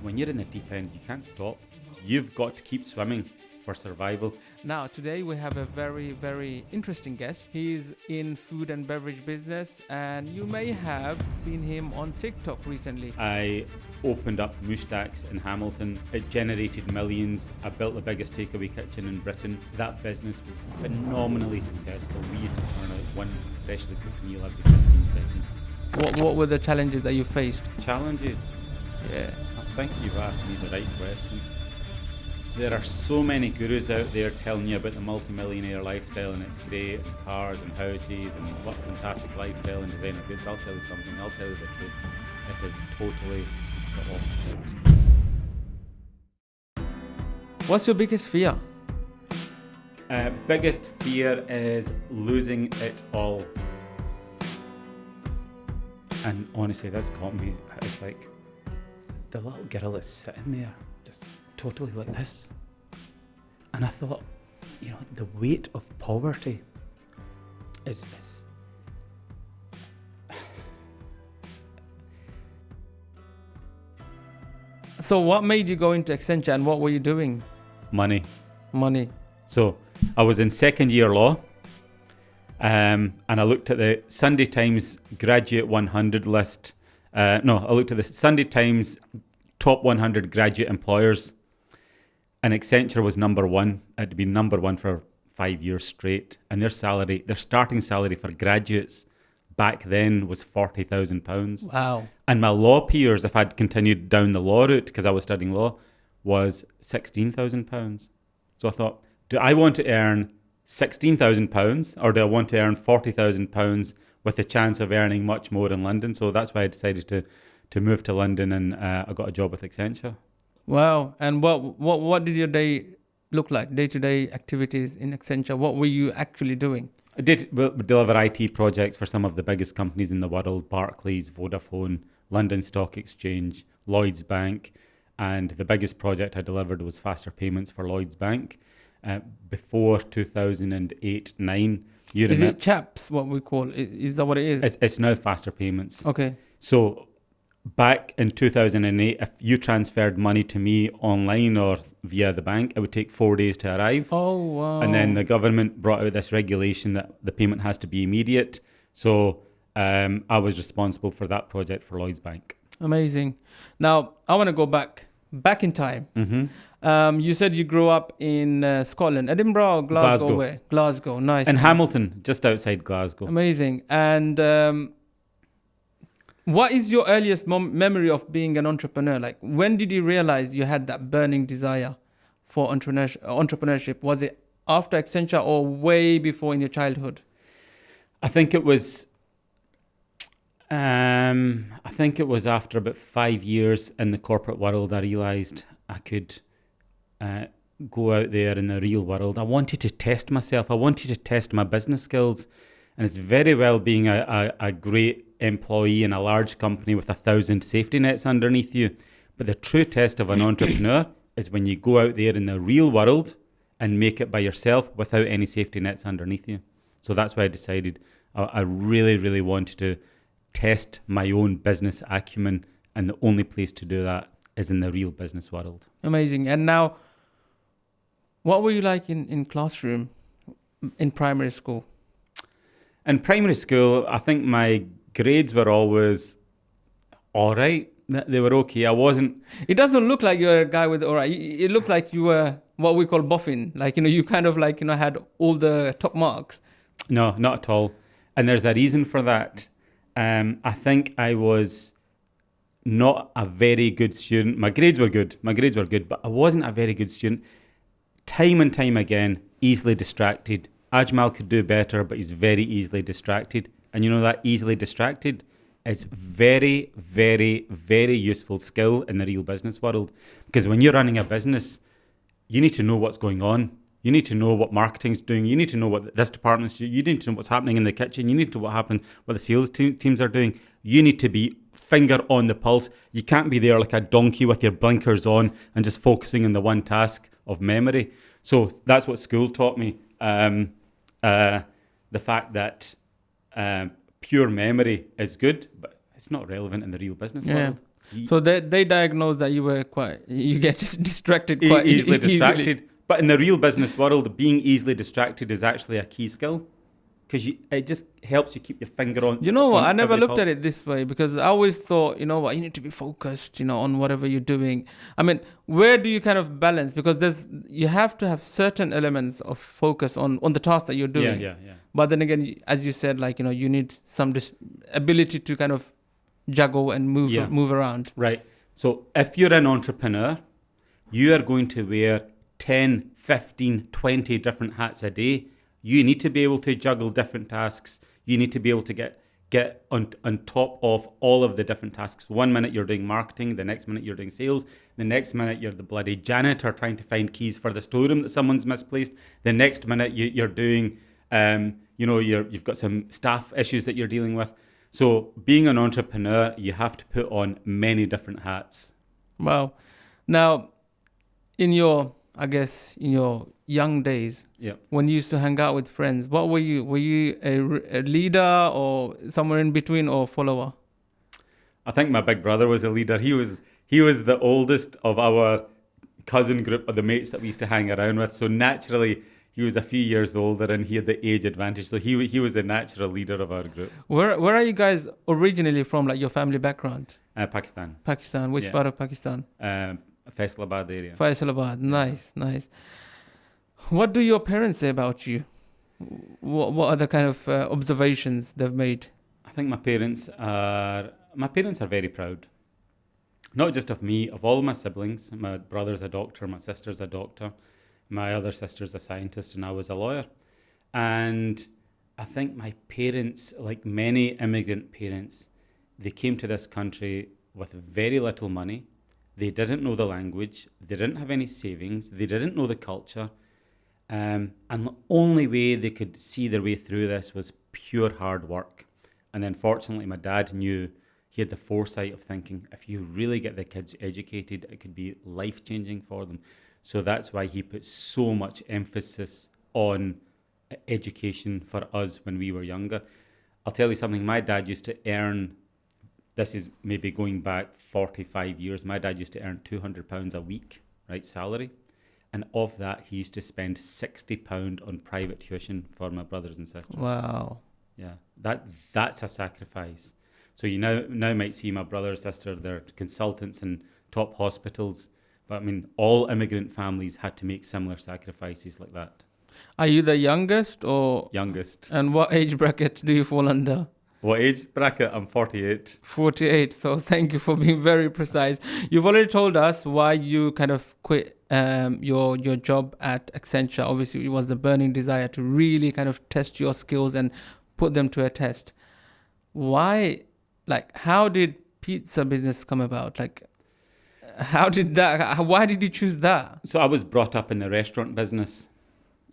when you're in the deep end, you can't stop. You've got to keep swimming for survival. Now, today we have a very, very interesting guest. He's in food and beverage business, and you may have seen him on TikTok recently. I opened up Mushtaq's in Hamilton. It generated millions. I built the biggest takeaway kitchen in Britain. That business was phenomenally successful. We used to turn out one freshly cooked meal every 15 seconds. What were the challenges that you faced? Challenges? Yeah. I think you've asked me the right question. There are so many gurus out there telling you about the multi-millionaire lifestyle, and it's great, and cars and houses and what a fantastic lifestyle and designer goods. I'll tell you something, I'll tell you the truth. It is totally the opposite. What's your biggest fear? Biggest fear is losing it all. And honestly, this got me. It's like the little girl is sitting there, just totally like this. And I thought, the weight of poverty is this. So what made you go into Accenture, and what were you doing? Money. So I was in second year law, and I looked at the Sunday Times Graduate 100 list. I looked at the Sunday Times top 100 graduate employers, and Accenture was number one. It had been number one for 5 years straight, and their starting salary for graduates back then was £40,000. Wow. And my law peers, if I'd continued down the law route, because I was studying law, was £16,000. So I thought, do I want to earn £16,000 or do I want to earn £40,000 with the chance of earning much more in London? So that's why I decided to move to London, and I got a job with Accenture. Wow. And what did your day look like? Day-to-day activities in Accenture? What were you actually doing? I did deliver IT projects for some of the biggest companies in the world: Barclays, Vodafone, London Stock Exchange, Lloyds Bank. And the biggest project I delivered was faster payments for Lloyds Bank. Before 2008-9. Is it CHAPS, what we call? Is that what it is? It's now faster payments. Okay. So back in 2008, if you transferred money to me online or via the bank, it would take 4 days to arrive. Oh, wow. And then the government brought out this regulation that the payment has to be immediate. So I was responsible for that project for Lloyds Bank. Amazing. Now, I want to go back in time. Mm-hmm. You said you grew up in Scotland, Edinburgh or Glasgow? Where? Glasgow, nice. In Hamilton, just outside Glasgow. Amazing. And what is your earliest memory of being an entrepreneur? Like, when did you realize you had that burning desire for entrepreneurship? Was it after Accenture or way before in your childhood? I think it was after about 5 years in the corporate world, I realised I could go out there in the real world. I wanted to test myself. I wanted to test my business skills. And it's very well being a great employee in a large company with 1,000 safety nets underneath you. But the true test of an entrepreneur is when you go out there in the real world and make it by yourself without any safety nets underneath you. So that's why I decided I really, really wanted to test my own business acumen, and the only place to do that is in the real business world. Amazing. And now, what were you like in classroom in primary school? In primary school, I think my grades were always all right. They were okay. I wasn't... It doesn't look like you're a guy with all right. It looks like you were what we call boffin. Like, you kind of like, had all the top marks. No, not at all. And there's a reason for that. I think I was not a very good student. My grades were good, but I wasn't a very good student. Time and time again, easily distracted. Ajmal could do better, but he's very easily distracted. And that easily distracted is very, very, very useful skill in the real business world. Because when you're running a business, you need to know what's going on. You need to know what marketing's doing. You need to know what this department's doing. You need to know what's happening in the kitchen. You need to know what the sales teams are doing. You need to be finger on the pulse. You can't be there like a donkey with your blinkers on and just focusing on the one task of memory. So that's what school taught me. The fact that pure memory is good, but it's not relevant in the real business world. So they diagnosed that you get just distracted quite Easily easily. distracted. But in the real business world, being easily distracted is actually a key skill, because it just helps you keep your finger on. You know what? on I never every looked pulse. at it this way, because I always thought, you know what, you need to be focused, on whatever you're doing. I mean, where do you kind of balance? Because you have to have certain elements of focus on the task that you're doing. Yeah. But then again, as you said, like, you need some ability to kind of juggle and move around. Right. So if you're an entrepreneur, you are going to wear 10, 15, 20 different hats a day. You need to be able to juggle different tasks. You need to be able to get on top of all of the different tasks. 1 minute you're doing marketing, the next minute you're doing sales, the next minute you're the bloody janitor trying to find keys for the storeroom that someone's misplaced. The next minute you're doing, you've got some staff issues that you're dealing with. So being an entrepreneur, you have to put on many different hats. Wow. Now, in your young days, when you used to hang out with friends, what were you? Were you a leader, or somewhere in between, or follower? I think my big brother was a leader. He was the oldest of our cousin group of the mates that we used to hang around with. So naturally, he was a few years older and he had the age advantage. So he was the natural leader of our group. Where are you guys originally from, like your family background? Pakistan. Pakistan. Which part of Pakistan? Faisalabad area. Faisalabad. Nice. What do your parents say about you? What are the kind of observations they've made? I think my parents are very proud. Not just of me, of all my siblings. My brother's a doctor, my sister's a doctor, my other sister's a scientist, and I was a lawyer. And I think my parents, like many immigrant parents, they came to this country with very little money. They didn't know the language. They didn't have any savings. They didn't know the culture. And the only way they could see their way through this was pure hard work. And then fortunately, my dad knew, he had the foresight of thinking, if you really get the kids educated, it could be life-changing for them. So that's why he put so much emphasis on education for us when we were younger. I'll tell you something, my dad used to earn, this is maybe going back 45 years, my dad used to earn £200 a week, right, salary. And of that, he used to spend £60 on private tuition for my brothers and sisters. Wow. Yeah, that's a sacrifice. So you now might see my brother or sister, they're consultants in top hospitals. But I mean, all immigrant families had to make similar sacrifices like that. Are you the youngest or? Youngest. And what age bracket do you fall under? What age bracket? I'm 48. 48. So thank you for being very precise. You've already told us why you kind of quit your job at Accenture. Obviously, it was the burning desire to really kind of test your skills and put them to a test. Why? Like, how did pizza business come about? Like, why did you choose that? So I was brought up in the restaurant business.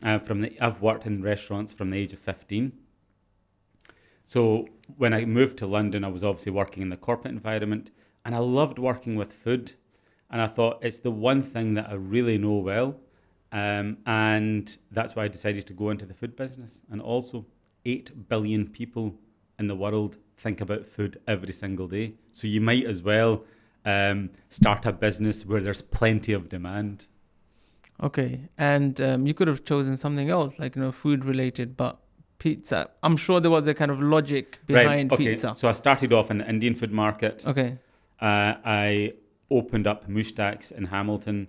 I've worked in restaurants from the age of 15. So when I moved to London, I was obviously working in the corporate environment, and I loved working with food. And I thought it's the one thing that I really know well. And that's why I decided to go into the food business. And also 8 billion people in the world think about food every single day. So you might as well start a business where there's plenty of demand. Okay. And you could have chosen something else, like, food related, but pizza. I'm sure there was a kind of logic behind pizza. So I started off in the Indian food market. Okay. I opened up Mushtaq's in Hamilton.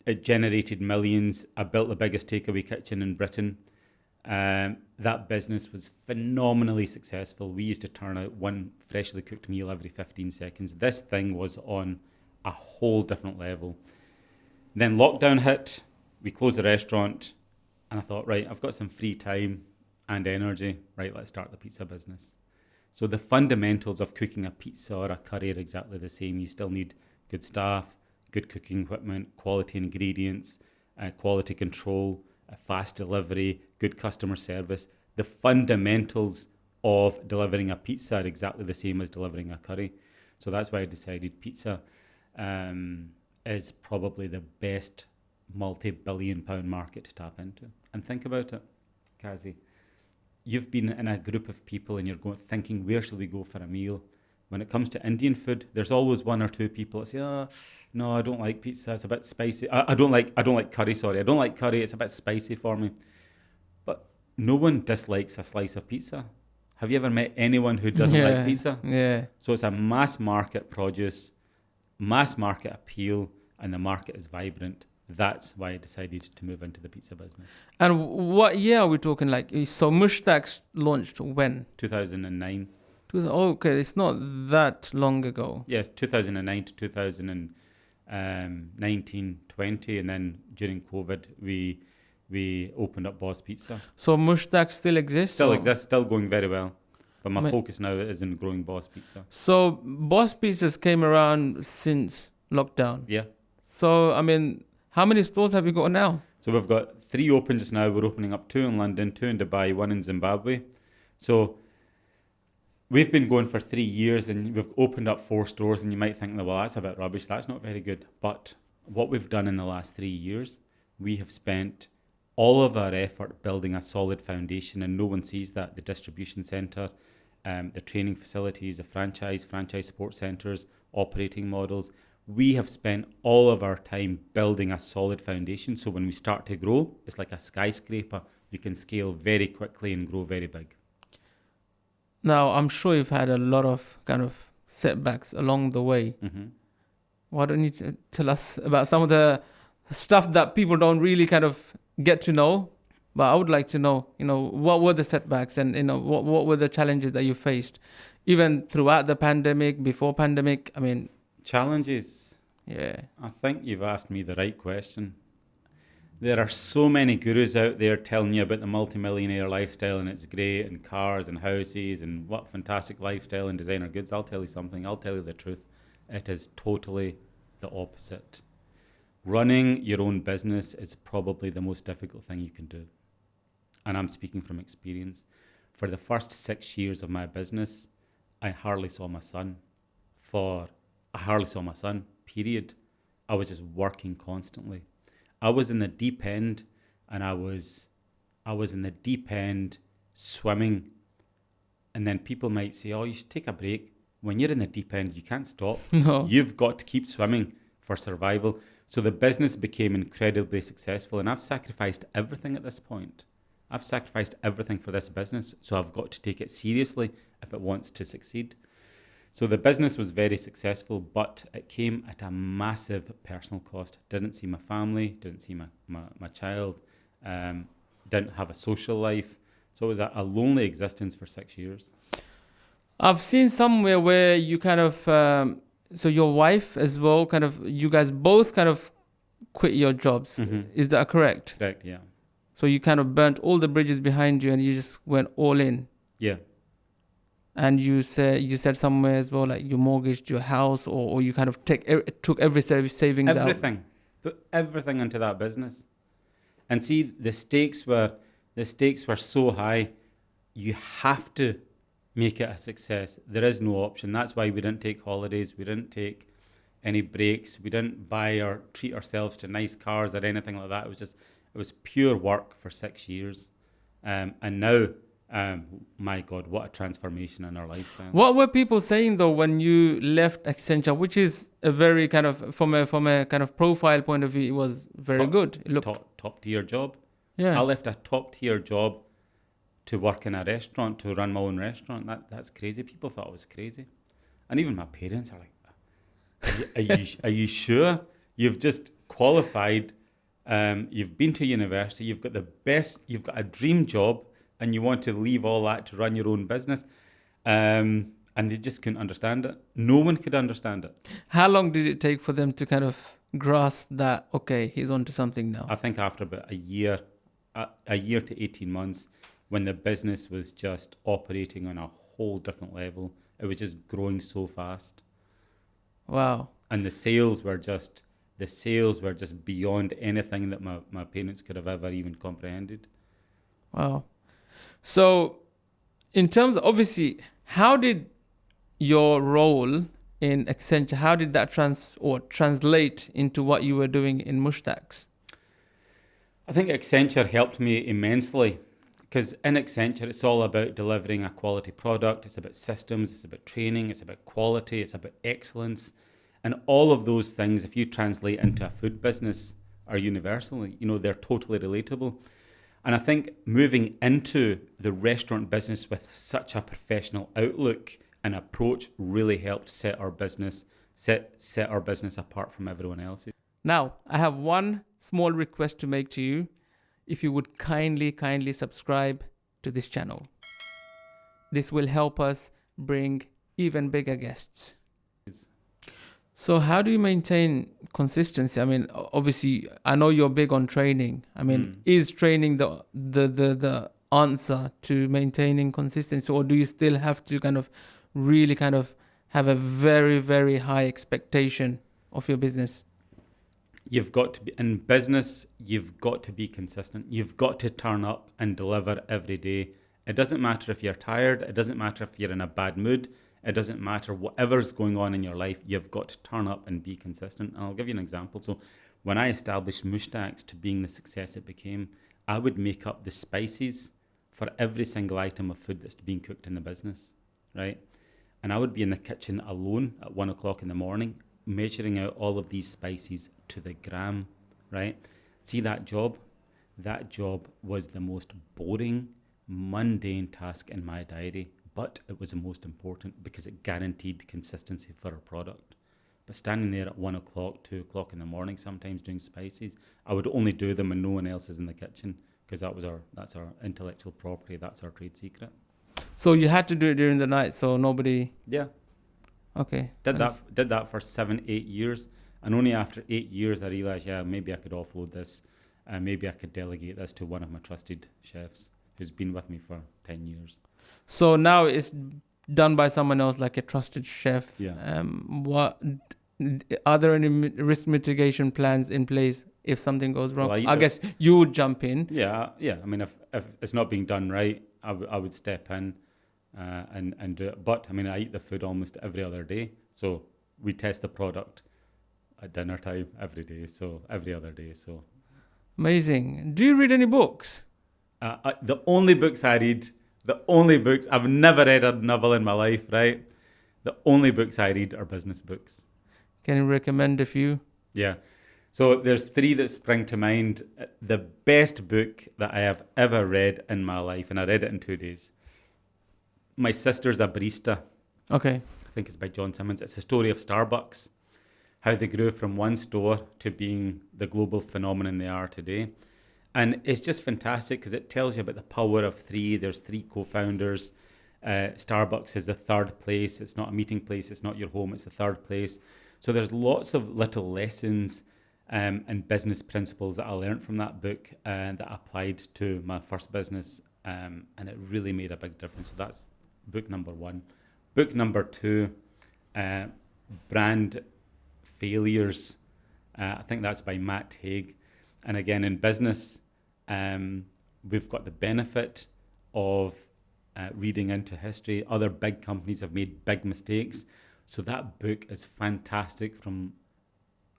It generated millions. I built the biggest takeaway kitchen in Britain. That business was phenomenally successful. We used to turn out one freshly cooked meal every 15 seconds. This thing was on a whole different level. Then lockdown hit. We closed the restaurant. And I thought, right, I've got some free time and energy. Right, let's start the pizza business. So the fundamentals of cooking a pizza or a curry are exactly the same. You still need good staff, good cooking equipment, quality ingredients, quality control, fast delivery, good customer service. The fundamentals of delivering a pizza are exactly the same as delivering a curry. So that's why I decided pizza is probably the best multi-billion-pound market to tap into. And think about it, Kazi. You've been in a group of people and you're thinking, where shall we go for a meal? when it comes to Indian food, there's always one or two people that say, "Oh, no, I don't like pizza. It's a bit spicy. I don't like curry. Sorry, I don't like curry. It's a bit spicy for me." But no one dislikes a slice of pizza. Have you ever met anyone who doesn't like pizza? Yeah. So it's a mass market produce, mass market appeal, and the market is vibrant. That's why I decided to move into the pizza business. And what year are we talking? Like, so Mushtaq launched when? 2009. Okay, it's not that long ago. Yes, 2009 to 2019, 20, and then during COVID, we opened up Boss Pizza. So Mushtaq still exists? Still exists, still going very well. But my focus now is in growing Boss Pizza. So Boss Pizzas came around since lockdown. Yeah. So, I mean, how many stores have you got now? So we've got 3 open just now. We're opening up 2 in London, 2 in Dubai, 1 in Zimbabwe. So we've been going for 3 years and we've opened up 4 stores, and you might think, well, that's a bit rubbish. That's not very good. But what we've done in the last 3 years, we have spent all of our effort building a solid foundation, and no one sees that. The distribution centre, the training facilities, the franchise support centres, operating models. We have spent all of our time building a solid foundation. So when we start to grow, it's like a skyscraper. You can scale very quickly and grow very big. Now, I'm sure you've had a lot of kind of setbacks along the way. Mm-hmm. Why don't you tell us about some of the stuff that people don't really kind of get to know? But I would like to know, what were the setbacks and, what were the challenges that you faced, even throughout the pandemic, before pandemic? I mean... Challenges? Yeah. I think you've asked me the right question. There are so many gurus out there telling you about the multimillionaire lifestyle and it's great, and cars and houses and what fantastic lifestyle and designer goods. I'll tell you something. I'll tell you the truth. It is totally the opposite. Running your own business is probably the most difficult thing you can do. And I'm speaking from experience. For the first 6 years of my business, I hardly saw my son, period. I was just working constantly. I was in the deep end, and I was in the deep end swimming. And then people might say, "Oh, you should take a break." When you're in the deep end, you can't stop. No. You've got to keep swimming for survival. So the business became incredibly successful, and I've sacrificed everything at this point. I've sacrificed everything for this business, so I've got to take it seriously if it wants to succeed. So the business was very successful, but it came at a massive personal cost. Didn't see my family, didn't see my child, didn't have a social life. So it was a lonely existence for 6 years. I've seen somewhere where you kind of, so your wife as well, kind of, you guys both kind of quit your jobs. Mm-hmm. Is that correct? Correct, yeah. So you kind of burnt all the bridges behind you and you just went all in. Yeah. And you said somewhere as well, like you mortgaged your house, or you kind of took every savings out. Everything. Put everything into that business. And see, the stakes were so high. You have to make it a success. There is no option. That's why we didn't take holidays. We didn't take any breaks. We didn't buy or treat ourselves to nice cars or anything like that. It was pure work for 6 years. And now, my God, what a transformation in our lifestyle. What were people saying though when you left Accenture, which is a very kind of from a kind of profile point of view, it was very good. It looked top tier job. Yeah. I left a top tier job to work in a restaurant, to run my own restaurant. That's crazy. People thought I was crazy, and even my parents are like, "Are you sure? You've just qualified. You've been to university. You've got the best. You've got a dream job." And you want to leave all that to run your own business. And they just couldn't understand it. No one could understand it. How long did it take for them to kind of grasp that, okay, he's onto something now? I think after about a year to 18 months, when the business was just operating on a whole different level, it was just growing so fast. Wow. And the sales were just beyond anything that my parents could have ever even comprehended. Wow. So, in terms of, obviously, how did your role in Accenture, how did that translate into what you were doing in Mushtaq? I think Accenture helped me immensely Because in Accenture, it's all about delivering a quality product. It's about systems. It's about training. It's about quality. It's about excellence. And all of those things, if you translate into a food business, are universal. You know, they're totally relatable. And I think moving into the restaurant business with such a professional outlook and approach really helped set our business apart from everyone else's. Now, I have one small request to make to you. If you would kindly subscribe to this channel. This will help us bring even bigger guests. So how do you maintain consistency? I mean, obviously, I know you're big on training. I mean, is training the answer to maintaining consistency, or do you still have to really have a very, very high expectation of your business? You've got to be in business. You've got to be consistent. You've got to turn up and deliver every day. It doesn't matter if you're tired. It doesn't matter if you're in a bad mood. It doesn't matter whatever's going on in your life. You've got to turn up and be consistent. And I'll give you an example. So when I established Mushtaq's to being the success it became, I would make up the spices for every single item of food that's being cooked in the business, right? And I would be in the kitchen alone at 1 o'clock in the morning, measuring out all of these spices to the gram, right? See that job? That job was the most boring, mundane task in my diary, but it was the most important because it guaranteed consistency for our product. But standing there at 1 o'clock, 2 o'clock in the morning, sometimes doing spices, I would only do them when no one else is in the kitchen because that's our intellectual property, that's our trade secret. So you had to do it during the night, so nobody... Yeah. Okay. Did that for 7-8 years, and only after 8 years I realized, maybe I could offload this, maybe I could delegate this to one of my trusted chefs who's been with me for 10 years. So now it's done by someone else, like a trusted chef. Yeah. What are there any risk mitigation plans in place if something goes wrong? Well, I guess you would jump in. Yeah. I mean, if it's not being done right, I would step in and do it. But I mean, I eat the food almost every other day, so we test the product at dinner time every day, so every other day. So amazing. Do you read any books? The only books I've never read a novel in my life, right? The only books I read are business books. Can you recommend a few? Yeah. So there's 3 that spring to mind. The best book that I have ever read in my life, and I read it in 2 days. My Sister's a Barista. Okay. I think it's by John Simmons. It's the story of Starbucks, how they grew from one store to being the global phenomenon they are today. And it's just fantastic because it tells you about the power of 3. There's 3 co-founders. Starbucks is the 3rd place. It's not a meeting place. It's not your home. It's the 3rd place. So there's lots of little lessons and business principles that I learned from that book that I applied to my first business. And it really made a big difference. So that's book number 1. Book number 2, Brand Failures. I think that's by Matt Haig. And again, in business, we've got the benefit of reading into history. Other big companies have made big mistakes. So that book is fantastic from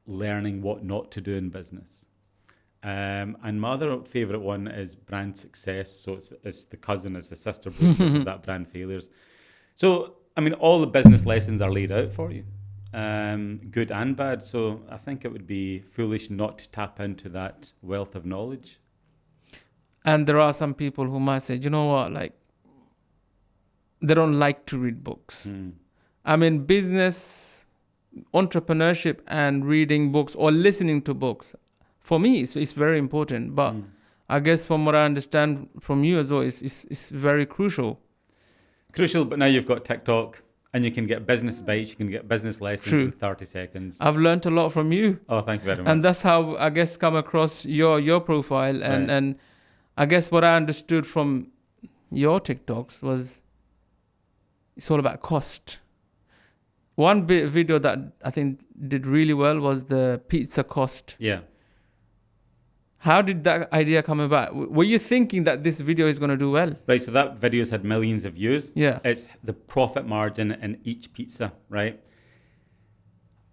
learning what not to do in business. And my other favourite one is Brand Success. So it's the cousin, it's the sister book of that Brand Failures. So, I mean, all the business lessons are laid out for you, good and bad. So I think it would be foolish not to tap into that wealth of knowledge. And there are some people who might say, you know what, like, they don't like to read books. I mean, business, entrepreneurship and reading books or listening to books, for me, it's very important. But I guess from what I understand from you as well, it's very crucial. Crucial, but now you've got TikTok and you can get business bites, you can get business lessons in 30 seconds. I've learned a lot from you. Oh, thank you very much. And that's how, I guess, come across your profile. And I guess what I understood from your TikToks was it's all about cost. One video that I think did really well was the pizza cost. Yeah. How did that idea come about? Were you thinking that this video is going to do well? Right, so that video's had millions of views. Yeah. It's the profit margin in each pizza, right?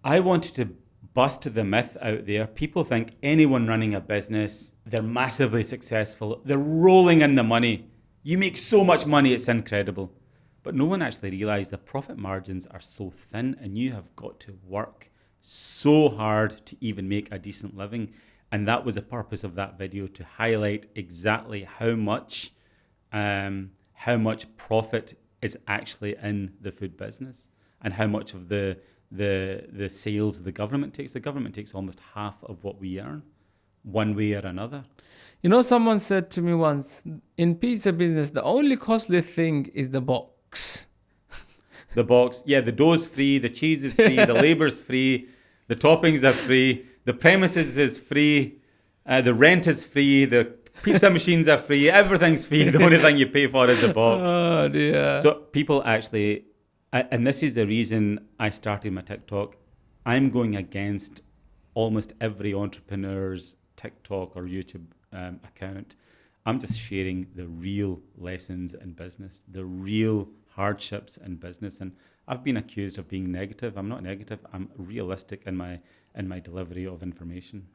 I wanted to bust the myth out there. People think anyone running a business, they're massively successful, they're rolling in the money, You make so much money, it's incredible. But no one actually realised the profit margins are so thin, and you have got to work so hard to even make a decent living. And that was the purpose of that video, to highlight exactly how much profit is actually in the food business, and how much of the sales the government takes. The government takes almost half of what we earn, one way or another. You know, someone said to me once, in pizza business, the only costly thing is the box. The box, yeah, the dough's free, the cheese is free, the labour's free, the toppings are free, the premises is free, the rent is free, the pizza machines are free, everything's free. The only thing you pay for is the box. Oh dear. So people actually, and this is the reason I started my TikTok, I'm going against almost every entrepreneur's TikTok or YouTube account. I'm just sharing the real lessons in business, the real hardships in business. And I've been accused of being negative. I'm not negative. I'm realistic in my delivery of information.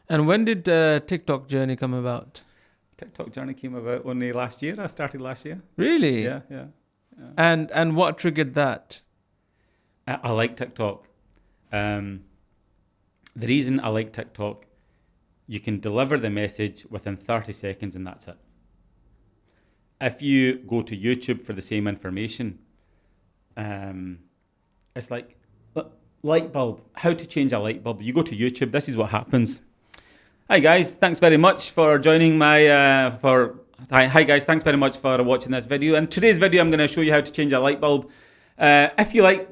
And when did TikTok journey come about? TikTok journey came about only last year. I started last year. Really? Yeah. And what triggered that? I like TikTok. The reason I like TikTok, you can deliver the message within 30 seconds and that's it. If you go to YouTube for the same information, it's like light bulb, how to change a light bulb. You go to YouTube, this is what happens. Hi guys, thanks very much for joining my, hi guys, thanks very much for watching this video. In today's video, I'm going to show you how to change a light bulb. If you like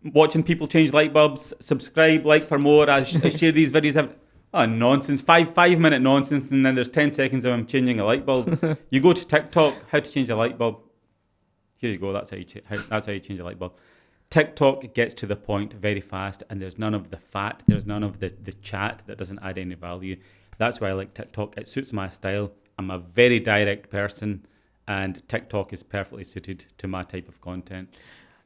watching people change light bulbs, subscribe, like for more. I share these videos. Oh, nonsense. 5-minute nonsense, and then there's 10 seconds of him changing a light bulb. You go to TikTok, how to change a light bulb. Here you go, that's how you change a light bulb. TikTok gets to the point very fast, and there's none of the fat, there's none of the chat that doesn't add any value. That's why I like TikTok. It suits my style. I'm a very direct person, and TikTok is perfectly suited to my type of content.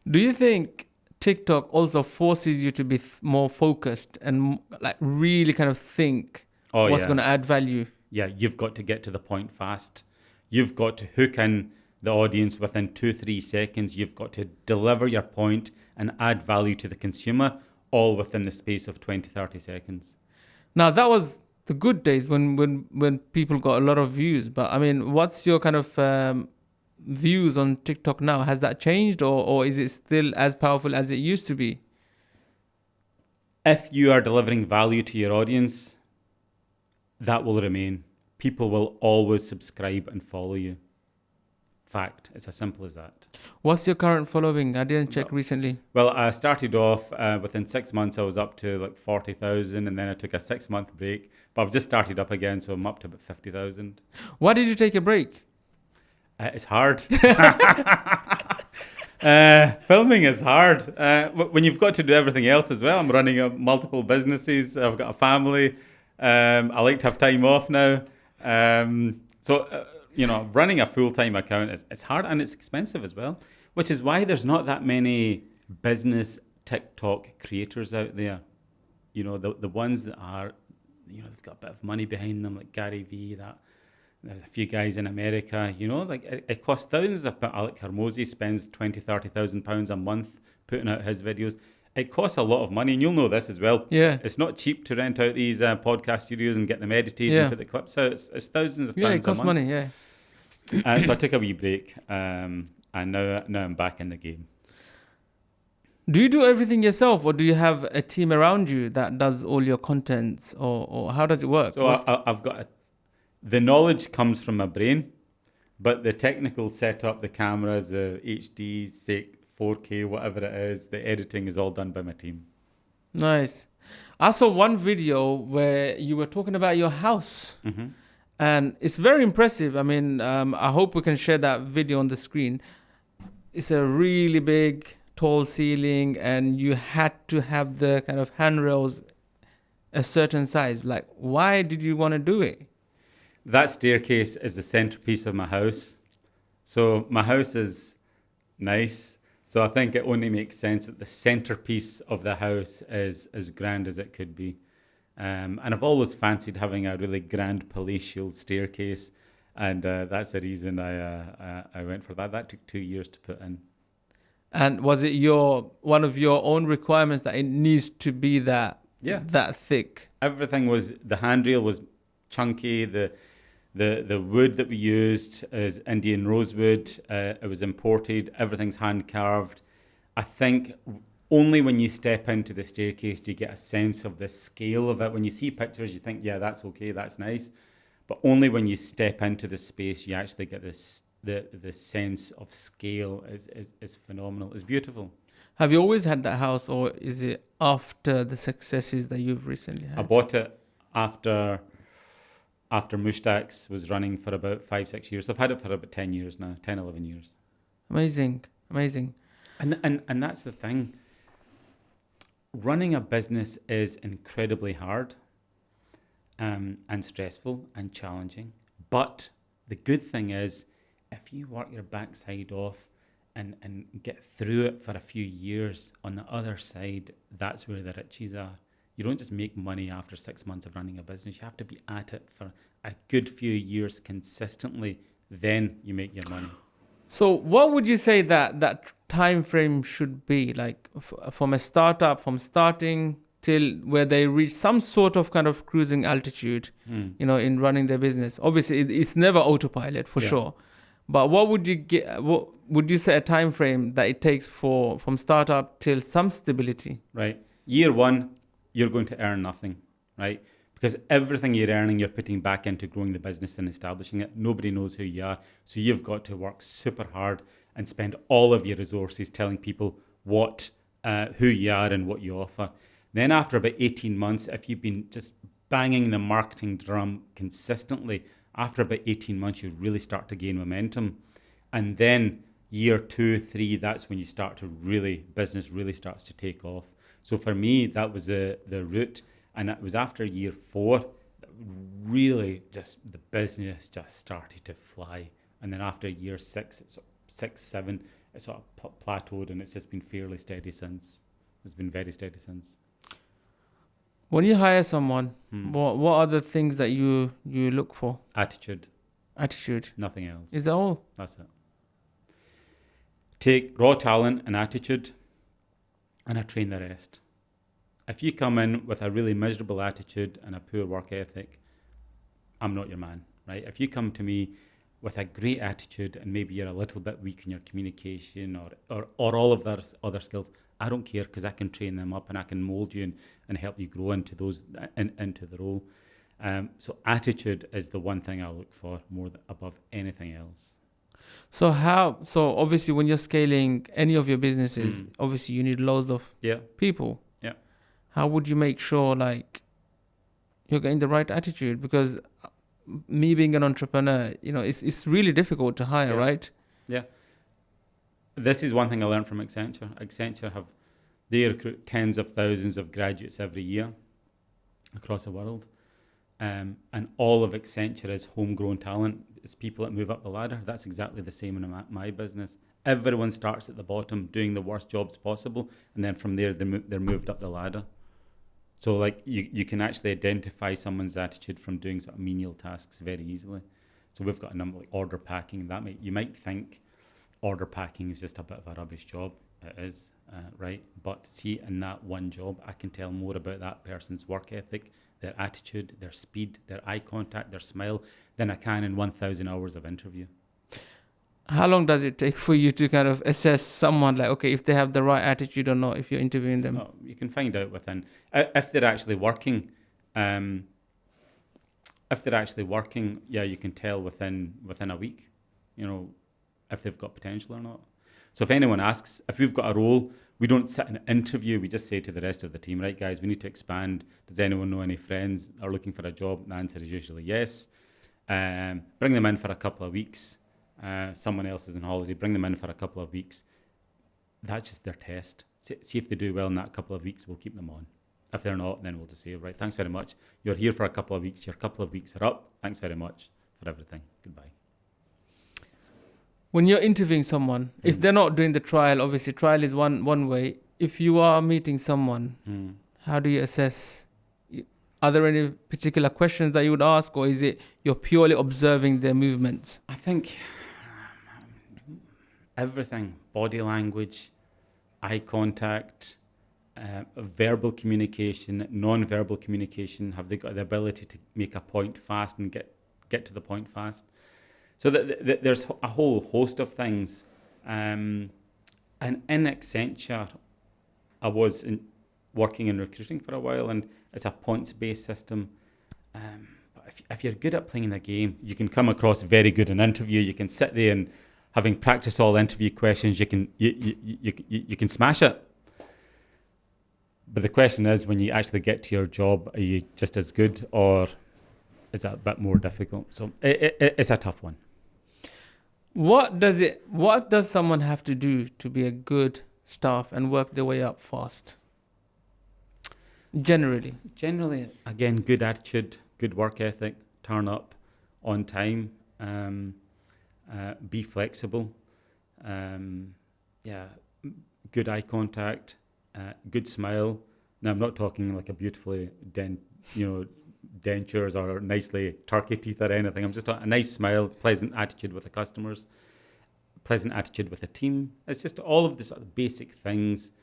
Do you think TikTok also forces you to be more focused and like really kind of think what's going to add value? Yeah, you've got to get to the point fast. You've got to hook in the audience within 2-3 seconds. You've got to deliver your point and add value to the consumer, all within the space of 20-30 seconds. Now, that was the good days when people got a lot of views. But I mean, what's your kind of views on TikTok now? Has that changed, or is it still as powerful as it used to be? If you are delivering value to your audience, that will remain. People will always subscribe and follow you. Fact. It's as simple as that. What's your current following? I didn't check recently. Well, I started off within 6 months. I was up to like 40,000, and then I took a 6-month break. But I've just started up again, so I'm up to about 50,000. Why did you take a break? It's hard. Filming is hard. When you've got to do everything else as well. I'm running multiple businesses. I've got a family. I like to have time off now. Running a full-time account is hard, and it's expensive as well, which is why there's not that many business TikTok creators out there. You know, the ones that are, they've got a bit of money behind them, like Gary Vee, there's a few guys in America, like it costs thousands of pounds. Alec Hormozy spends £20,000-30,000 a month putting out his videos. It costs a lot of money, and you'll know this as well. Yeah. It's not cheap to rent out these podcast studios and get them edited and put the clips out. It's thousands of pounds a month. Yeah, it costs money, yeah. So I took a wee break, and now I'm back in the game. Do you do everything yourself, or do you have a team around you that does all your contents, or how does it work? So I've got the knowledge comes from my brain, but the technical setup, the cameras, the HD, 4K, whatever it is, the editing is all done by my team. Nice. I saw one video where you were talking about your house. Mm-hmm. And it's very impressive. I mean, I hope we can share that video on the screen. It's a really big, tall ceiling, and you had to have the kind of handrails a certain size. Like, why did you want to do it? That staircase is the centerpiece of my house. So my house is nice. So I think it only makes sense that the centerpiece of the house is as grand as it could be. And I've always fancied having a really grand palatial staircase. And that's the reason I went for that. That took 2 years to put in. And was it one of your own requirements that it needs to be that thick? Everything was, the handrail was chunky. The wood that we used is Indian rosewood. It was imported. Everything's hand carved. I think only when you step into the staircase do you get a sense of the scale of it. When you see pictures, you think, yeah, that's okay, that's nice. But only when you step into the space, you actually get this. The sense of scale is phenomenal. It's beautiful. Have you always had that house, or is it after the successes that you've recently had? I bought it after Mushtaq's was running for about 5-6 years. So I've had it for about 10 years now, 10, 11 years. Amazing. And that's the thing. Running a business is incredibly hard, and stressful and challenging. But the good thing is, if you work your backside off and get through it for a few years, on the other side, that's where the riches are. You don't just make money after 6 months of running a business. You have to be at it for a good few years consistently. Then you make your money. So what would you say that time frame should be? Like from a startup, from starting till where they reach some sort of kind of cruising altitude, in running their business. Obviously, it's never autopilot for sure. But what would you say a time frame that it takes from startup till some stability? Right. Year one, you're going to earn nothing, right? Because everything you're earning, you're putting back into growing the business and establishing it. Nobody knows who you are. So you've got to work super hard and spend all of your resources telling people who you are and what you offer. Then after about 18 months, if you've been just banging the marketing drum consistently, after about 18 months, you really start to gain momentum. And then year 2, 3, that's when you start to business really starts to take off. So for me, that was the route. And it was after year 4 that really the business just started to fly. And then after year 6, 7, it sort of plateaued, and it's just been fairly steady since. It's been very steady since. When you hire someone, what are the things that you look for? Attitude. Nothing else. Is that all? That's it. Take raw talent and attitude, and I train the rest. If you come in with a really miserable attitude and a poor work ethic, I'm not your man, right? If you come to me with a great attitude and maybe you're a little bit weak in your communication or all of those other skills, I don't care, because I can train them up and I can mold you and help you grow into the role. So attitude is the one thing I look for above anything else. So obviously when you're scaling any of your businesses, obviously you need loads of people. Yeah. How would you make sure you're getting the right attitude? Because me being an entrepreneur, it's really difficult to hire, right? Yeah. This is one thing I learned from Accenture. Accenture they recruit tens of thousands of graduates every year across the world. And all of Accenture is homegrown talent. It's people that move up the ladder. That's exactly the same in my business. Everyone starts at the bottom doing the worst jobs possible, and then from there they're moved up the ladder. So you can actually identify someone's attitude from doing sort of menial tasks very easily. So we've got a number like order packing. You might think order packing is just a bit of a rubbish job. It is, right? But see, in that one job, I can tell more about that person's work ethic, their attitude, their speed, their eye contact, their smile, than I can in 1,000 hours of interview. How long does it take for you to kind of assess someone, if they have the right attitude or not, if you're interviewing them? Oh, you can find out within, if they're actually working. You can tell within a week, if they've got potential or not. So if anyone asks, if we've got a role, we don't sit in an interview. We just say to the rest of the team, right, guys, we need to expand. Does anyone know any friends that are looking for a job? The answer is usually yes. Bring them in for a couple of weeks. Someone else is on holiday. Bring them in for a couple of weeks. That's just their test. See if they do well in that couple of weeks, we'll keep them on. If they're not, then we'll just say, right, thanks very much. You're here for a couple of weeks. Your couple of weeks are up. Thanks very much for everything. Goodbye. When you're interviewing someone, if they're not doing the trial, obviously trial is one way. If you are meeting someone, how do you assess? Are there any particular questions that you would ask, or is it you're purely observing their movements? I think everything, body language, eye contact, verbal communication, non-verbal communication, have they got the ability to make a point fast and get to the point fast? So that there's a whole host of things. And in Accenture, I was working in recruiting for a while, and it's a points-based system. But if you're good at playing the game, you can come across very good in interview. You can sit there and, having practiced all interview questions, you can smash it. But the question is, when you actually get to your job, are you just as good, or is that a bit more difficult? So it's a tough one. What does someone have to do to be a good staff and work their way up fast? Generally, again, good attitude, good work ethic, turn up on time, be flexible, good eye contact, good smile. Now, I'm not talking like a beautifully dentures or nicely turkey teeth or anything. I'm just talking a nice smile, pleasant attitude with the customers, pleasant attitude with the team. It's just all of the sort of basic things.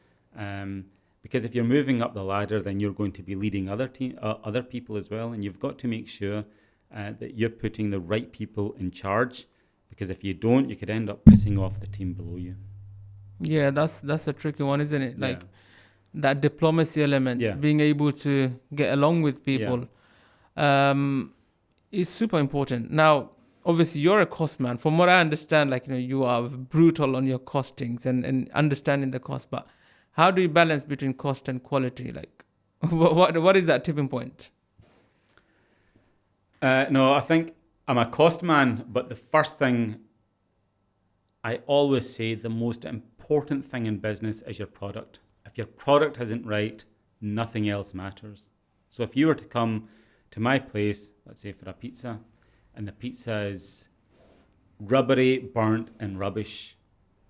Because if you're moving up the ladder, then you're going to be leading other people as well, and you've got to make sure that you're putting the right people in charge. Because if you don't, you could end up pissing off the team below you. Yeah, that's a tricky one, isn't it? Like that diplomacy element, being able to get along with people, is super important. Now, obviously, you're a cost man. From what I understand, you are brutal on your costings and understanding the cost. But how do you balance between cost and quality? Like, what is that tipping point? No, I think I'm a cost man, but the first thing I always say, the most important thing in business is your product. If your product isn't right, nothing else matters. So if you were to come to my place, let's say for a pizza, and the pizza is rubbery, burnt, and rubbish,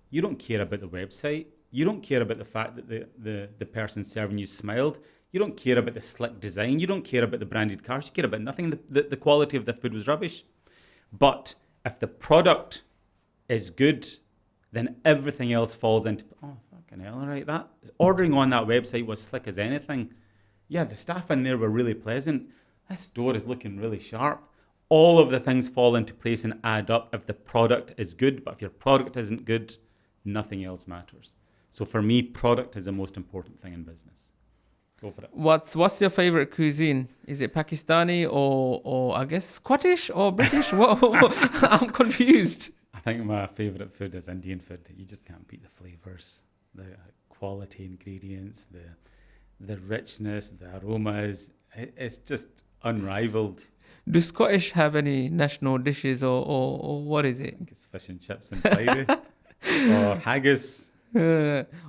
you don't care about the website. You don't care about the fact that the person serving you smiled. You don't care about the slick design. You don't care about the branded cars. You care about nothing. The quality of the food was rubbish. But if the product is good, then everything else falls into, oh, fucking hell, all right, that ordering on that website was slick as anything. Yeah, the staff in there were really pleasant. This store is looking really sharp. All of the things fall into place and add up if the product is good. But if your product isn't good, nothing else matters. So for me, product is the most important thing in business. Go for it. What's your favorite cuisine? Is it Pakistani or I guess Scottish or British? I'm confused. I think my favorite food is Indian food. You just can't beat the flavors, the quality ingredients, the richness, the aromas. It's just unrivaled. Do Scottish have any national dishes or what is it? I think it's fish and chips and friday or haggis.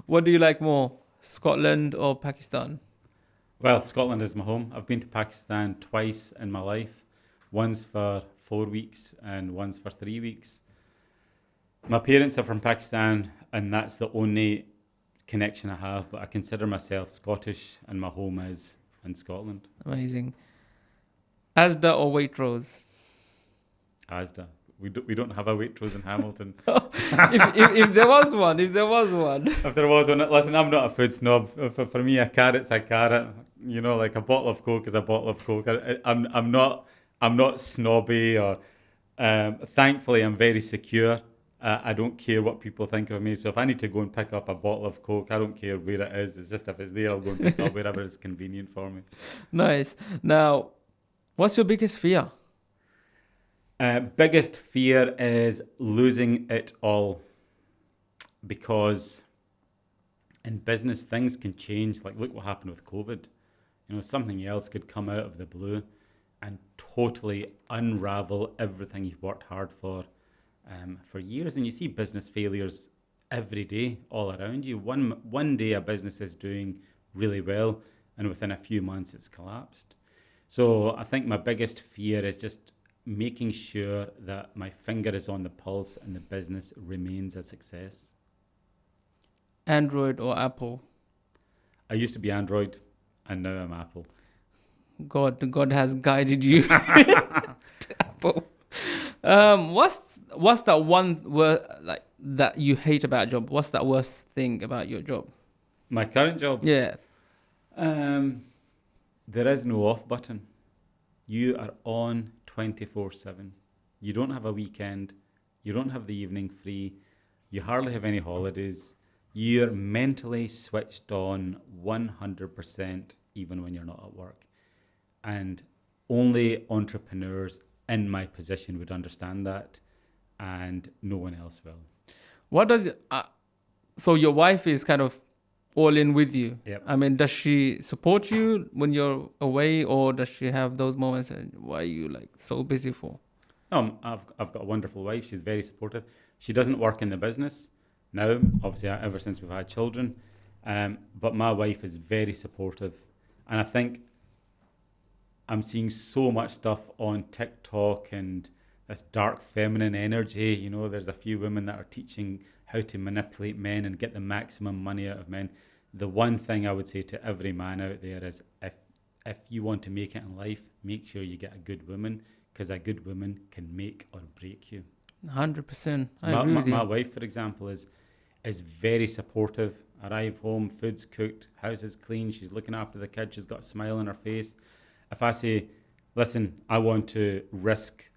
What do you like more, Scotland or Pakistan? Well, Scotland is my home. I've been to Pakistan twice in my life, once for 4 weeks and once for 3 weeks. My parents are from Pakistan, and that's the only connection I have, but I consider myself Scottish, and my home is in Scotland. Amazing. Asda or Waitrose? Asda. We don't have a Waitrose in Hamilton. if there was one. If there was one, listen, I'm not a food snob. For me, a carrot's a carrot. You know, like a bottle of Coke is a bottle of Coke. I'm not snobby or. Thankfully, I'm very secure. I don't care what people think of me. So if I need to go and pick up a bottle of Coke, I don't care where it is. It's just if it's there, I'll go and pick it up wherever is convenient for me. Nice. Now, what's your biggest fear? Biggest fear is losing it all, because in business things can change. Like, look what happened with COVID. You know, something else could come out of the blue and totally unravel everything you've worked hard for years. And you see business failures every day all around you. One day a business is doing really well, and within a few months it's collapsed. So I think my biggest fear is just making sure that my finger is on the pulse and the business remains a success. Android or Apple? I used to be Android, and now I'm Apple. God has guided you. What's that one word like that you hate about your job? What's that worst thing about your job? My current job, Yeah. there is no off button. You are on 24/7. You don't have a weekend. You don't have the evening free. You hardly have any holidays. You're mentally switched on 100% even when you're not at work. And only entrepreneurs in my position would understand that, and no one else will. What does so your wife is kind of all in with you? Yep. I mean, does she support you when you're away, or does she have those moments and why are you like so busy for? I've got a wonderful wife. She's very supportive. She doesn't work in the business now, obviously, ever since we've had children. But my wife is very supportive. And I think I'm seeing so much stuff on TikTok and this dark feminine energy. You know, there's a few women that are teaching how to manipulate men and get the maximum money out of men. The one thing I would say to every man out there is if you want to make it in life, make sure you get a good woman, because a good woman can make or break you. 100%. I agree with you. My wife, for example, is very supportive. Arrive home, food's cooked, house is clean, she's looking after the kids, she's got a smile on her face. If I say, listen, I want to risk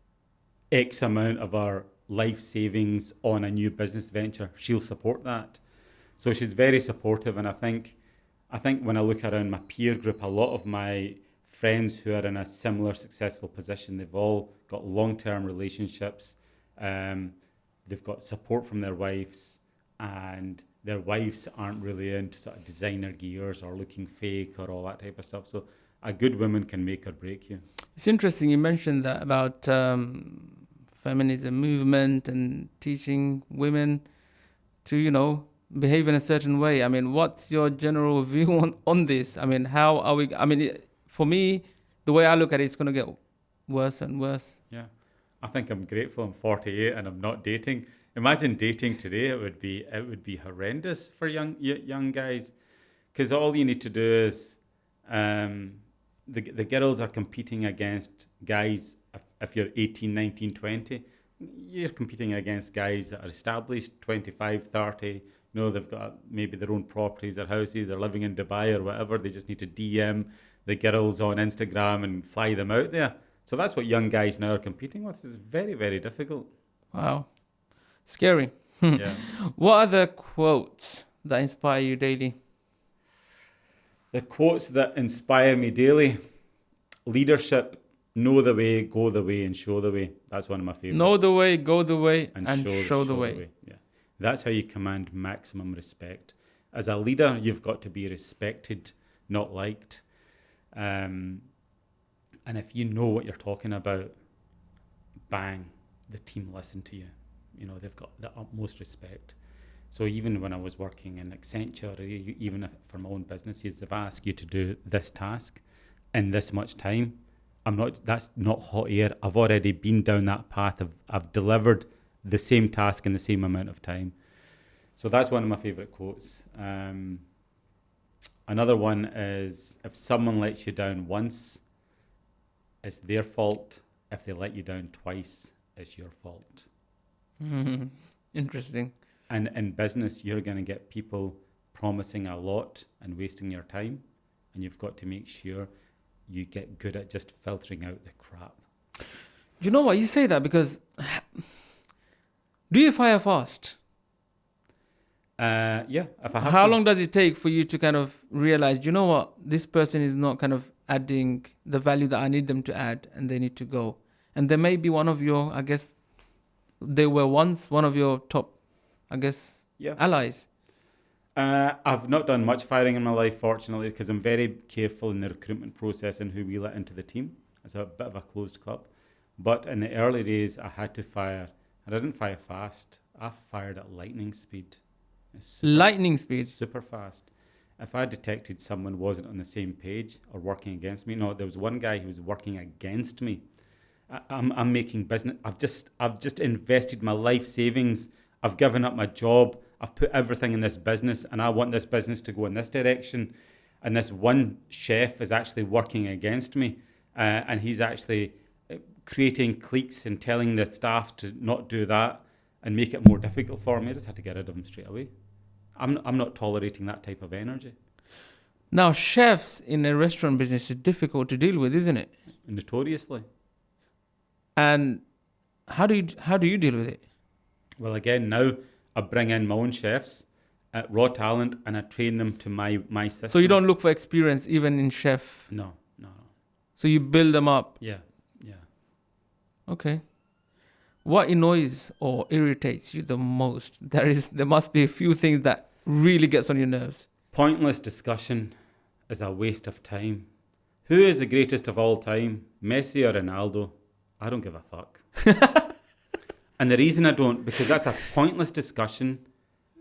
X amount of our life savings on a new business venture, she'll support that. So she's very supportive, and I think when I look around my peer group, a lot of my friends who are in a similar successful position, they've all got long-term relationships, they've got support from their wives, and their wives aren't really into sort of designer gears or looking fake or all that type of stuff. So a good woman can make or break you. It's interesting you mentioned that about feminism movement and teaching women to, behave in a certain way. I mean, what's your general view on this? I mean, how are we... I mean, for me, the way I look at it, it's going to get worse and worse. Yeah. I think I'm grateful I'm 48 and I'm not dating. Imagine dating today, it would be horrendous for young guys, because all you need to do is the girls are competing against guys. If you're 18, 19, 20, you're competing against guys that are established, 25, 30. They've got maybe their own properties, their houses, they're living in Dubai or whatever. They just need to DM the girls on Instagram and fly them out there. So that's what young guys now are competing with. It's very, very difficult. Wow. Scary. Yeah. What are the quotes that inspire you daily? The quotes that inspire me daily: leadership, know the way, go the way, and show the way. That's one of my favorites. Know the way, go the way, and show the way. Yeah. That's how you command maximum respect. As a leader, you've got to be respected, not liked. And if you know what you're talking about, bang, the team listen to you. They've got the utmost respect. So even when I was working in Accenture, or even for my own businesses, if I ask you to do this task in this much time, that's not hot air. I've already been down that path. I've delivered the same task in the same amount of time. So that's one of my favorite quotes. Another one is, if someone lets you down once, it's their fault. If they let you down twice, it's your fault. Interesting. And in business, you're going to get people promising a lot and wasting your time. And you've got to make sure you get good at just filtering out the crap. You know what? You say that because... Do you fire fast? Yeah. If I have How long does it take for you to kind of realize, you know what, this person is not kind of adding the value that I need them to add, and they need to go? And they may be one of your, I guess, they were once one of your top, I guess, allies. I've not done much firing in my life, fortunately, because I'm very careful in the recruitment process and who we let into the team. It's a bit of a closed club. But in the early days, I had to fire. I didn't fire fast. I fired at lightning speed. Lightning speed? Super fast. If I detected someone wasn't on the same page or working against me, there was one guy who was working against me. I'm making business. I've just invested my life savings. I've given up my job. I've put everything in this business, and I want this business to go in this direction. And this one chef is actually working against me. And he's actually creating cliques and telling the staff to not do that and make it more difficult for me. I just had to get rid of him straight away. I'm not tolerating that type of energy. Now, chefs in a restaurant business is difficult to deal with, isn't it? Notoriously. And how do you deal with it? Well, again, now I bring in my own chefs, raw talent, and I train them to my system. So you don't look for experience even in chef? No. So you build them up? Yeah. Okay. What annoys or irritates you the most? There must be a few things that really gets on your nerves. Pointless discussion is a waste of time. Who is the greatest of all time, Messi or Ronaldo? I don't give a fuck. And the reason I don't, because that's a pointless discussion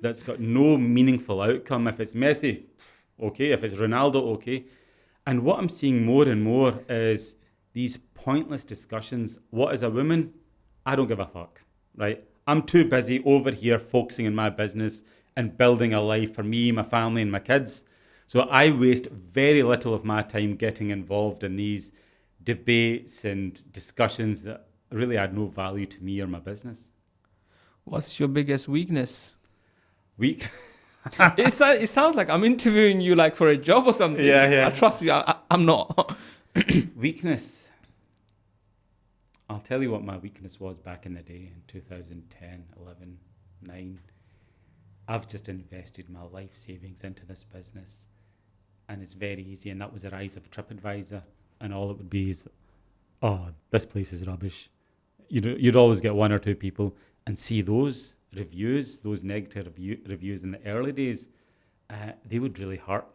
that's got no meaningful outcome. If it's Messi, okay. If it's Ronaldo, okay. And what I'm seeing more and more is these pointless discussions. What is a woman? I don't give a fuck, right? I'm too busy over here focusing on my business and building a life for me, my family, and my kids. So I waste very little of my time getting involved in these debates and discussions that really add no value to me or my business. What's your biggest weakness? Weak? It sounds like I'm interviewing you like for a job or something. Yeah. I trust you. I'm not. Weakness. I'll tell you what my weakness was back in the day in 2010, 11, 9. I've just invested my life savings into this business and it's very easy. And that was the rise of TripAdvisor, and all it would be is, oh, this place is rubbish. You'd always get one or two people and see those reviews, those negative reviews in the early days, they would really hurt.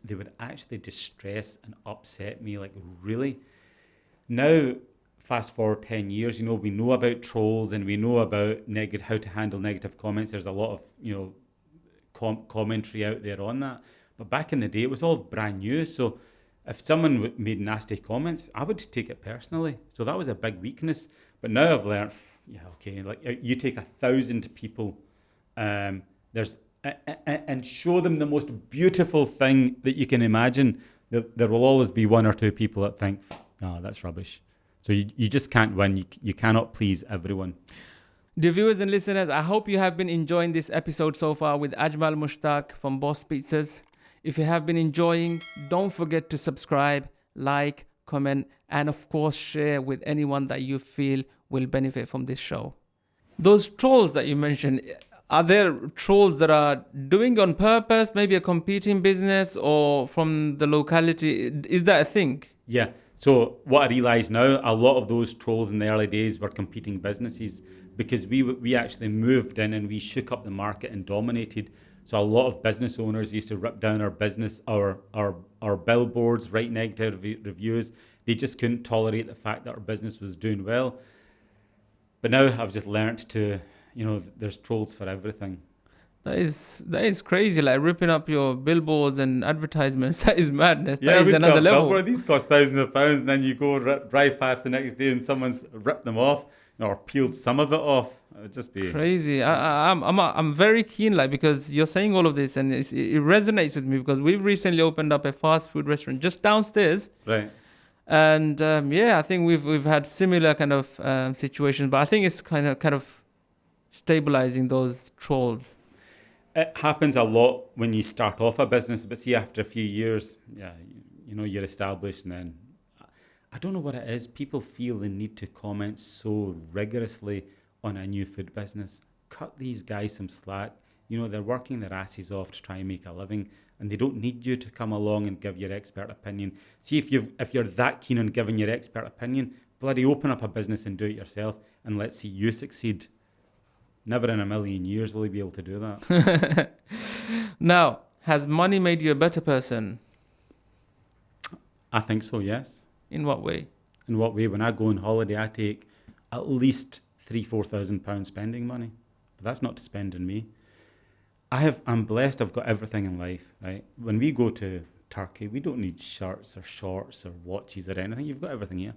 They would actually distress and upset me, like really. Now, fast forward 10 years, we know about trolls and we know about how to handle negative comments. There's a lot of, commentary out there on that. But back in the day, it was all brand new. So if someone made nasty comments, I would take it personally. So that was a big weakness. But now I've learned, like you take 1,000 people, and show them the most beautiful thing that you can imagine. There will always be one or two people that think, no, that's rubbish. So you just can't win. You cannot please everyone. Dear viewers and listeners, I hope you have been enjoying this episode so far with Ajmal Mushtaq from Boss Pizzas. If you have been enjoying, don't forget to subscribe, like, comment, and of course share with anyone that you feel will benefit from this show. Those trolls that you mentioned, are there trolls that are doing on purpose, maybe a competing business or from the locality? Is that a thing? Yeah. So what I realise now, a lot of those trolls in the early days were competing businesses, because we actually moved in and we shook up the market and dominated. So a lot of business owners used to rip down our business, our billboards, write negative reviews. They just couldn't tolerate the fact that our business was doing well. But now I've just learnt to, there's trolls for everything. That is crazy, like ripping up your billboards and advertisements. That is madness. Yeah, that is another level. Billboard, these cost thousands of pounds, and then you go drive past the next day and someone's ripped them off or peeled some of it off. It would just be crazy. I'm very keen, like, because you're saying all of this and it resonates with me, because we've recently opened up a fast food restaurant just downstairs. Right. And I think we've had similar kind of situations, but I think it's kind of stabilizing those trolls. It happens a lot when you start off a business, but see, after a few years, you're established, and then I don't know what it is. People feel the need to comment so rigorously on a new food business. Cut these guys some slack. They're working their asses off to try and make a living, and they don't need you to come along and give your expert opinion. See, if you're that keen on giving your expert opinion, bloody open up a business and do it yourself, and let's see you succeed. Never in a million years will you be able to do that. Now, has money made you a better person? I think so, yes. In what way? In what way? When I go on holiday, I take at least £3,000-4,000 spending money. But that's not to spend on me. I'm blessed. I've got everything in life, right? When we go to Turkey, we don't need shirts or shorts or watches or anything. You've got everything here.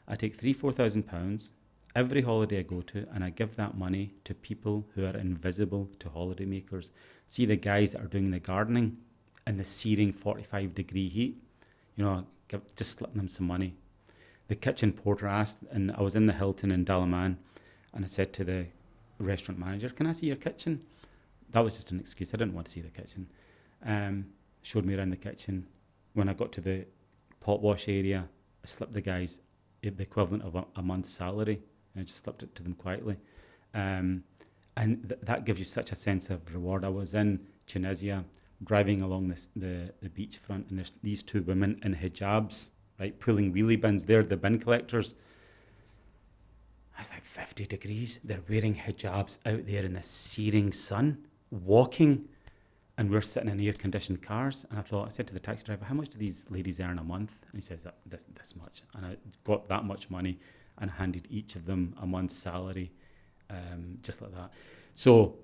I take £3,000-4,000 every holiday I go to, and I give that money to people who are invisible to holidaymakers. See the guys that are doing the gardening in the searing 45-degree heat. You know, just slipping them some money. The kitchen porter asked, and I was in the Hilton in Dalaman, and I said to the restaurant manager, "Can I see your kitchen?" That was just an excuse. I didn't want to see the kitchen. Showed me around the kitchen. When I got to the pot wash area, I slipped the guys the equivalent of a month's salary, and I just slipped it to them quietly. And that gives you such a sense of reward. I was in Tunisia, driving along the beachfront, and there's these two women in hijabs, right, pulling wheelie bins. They're the bin collectors. I was like, 50 degrees. They're wearing hijabs out there in the searing sun, walking, and we're sitting in air-conditioned cars. And I said to the taxi driver, "How much do these ladies earn a month?" And he says, this much. And I got that much money and handed each of them a month's salary, just like that. So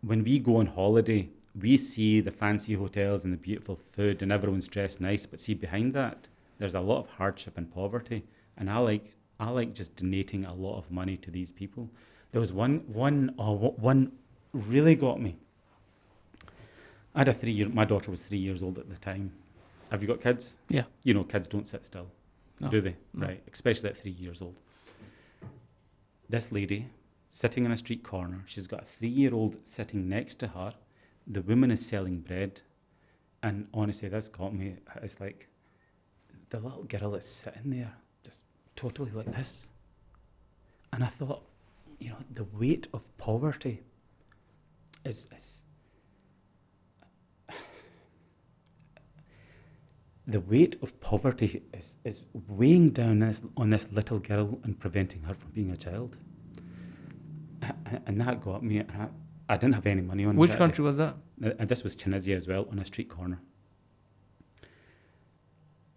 when we go on holiday, we see the fancy hotels and the beautiful food and everyone's dressed nice, but see behind that, there's a lot of hardship and poverty. And I like just donating a lot of money to these people. There was one really got me. I had my daughter was 3 years old at the time. Have you got kids? Yeah. You know, kids don't sit still, No. do they? No. Right, especially at 3 years old. This lady sitting in a street corner, she's got a 3-year-old sitting next to her. The woman is selling bread. And honestly, this got me. It's like the little girl is sitting there, just totally like this. And I thought, you know, the weight of poverty is the weight of poverty is weighing down on this little girl and preventing her from being a child. And that got me. And I didn't have any money on Which that. country was that? And this was Tunisia as well, on a street corner.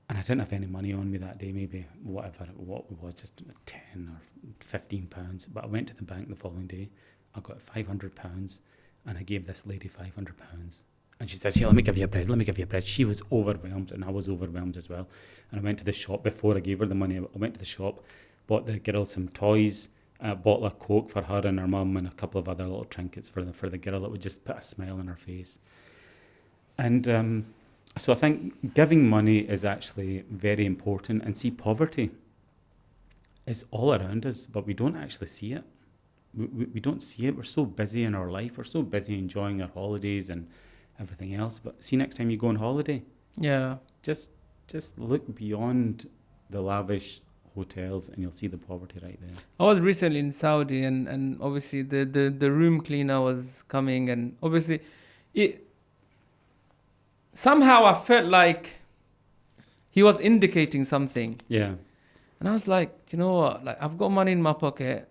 And I didn't have any money on me that day, maybe what it was, just 10 or 15 pounds. But I went to the bank the following day. I got 500 pounds, and I gave this lady 500 pounds. And she says, "Here, let me give you a bread. She was overwhelmed, and I was overwhelmed as well. And I went to the shop before I gave her the money. I went to the shop, bought the girl some toys, a bottle of Coke for her and her mum, and a couple of other little trinkets for the girl that would just put a smile on her face. And so I think giving money is actually very important. And see, poverty is all around us, but we don't actually see it. We don't see it. We're so busy in our life. We're so busy enjoying our holidays and everything else. But see, next time you go on holiday, Yeah. just look beyond the lavish hotels and you'll see the poverty right there. I was recently in Saudi, and obviously the room cleaner was coming, and obviously somehow I felt like he was indicating something. Yeah. And I was like, you know what? Like, I've got money in my pocket.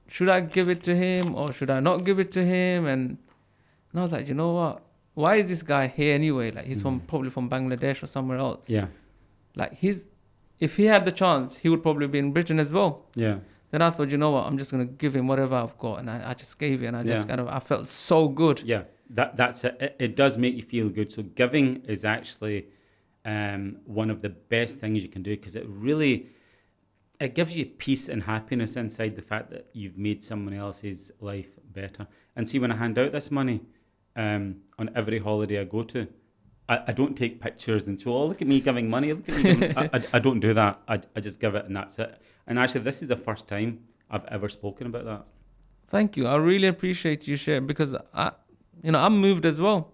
Should I give it to him or should I not give it to him? And I was like, you know what? Why is this guy here anyway? Like, he's probably from Bangladesh or somewhere else. Yeah. Like, if he had the chance, he would probably be in Britain as well. Yeah. Then I thought, you know what? I'm just going to give him whatever I've got. And I just gave it. And I just I felt so good. Yeah. That's it. It does make you feel good. So giving is actually one of the best things you can do, because it gives you peace and happiness inside the fact that you've made someone else's life better. And see, when I hand out this money on every holiday I go to, I don't take pictures and show, "Oh, look at me giving money. Look at me giving." I don't do that. I just give it and that's it. And actually, this is the first time I've ever spoken about that. Thank you. I really appreciate you sharing, because I'm moved as well.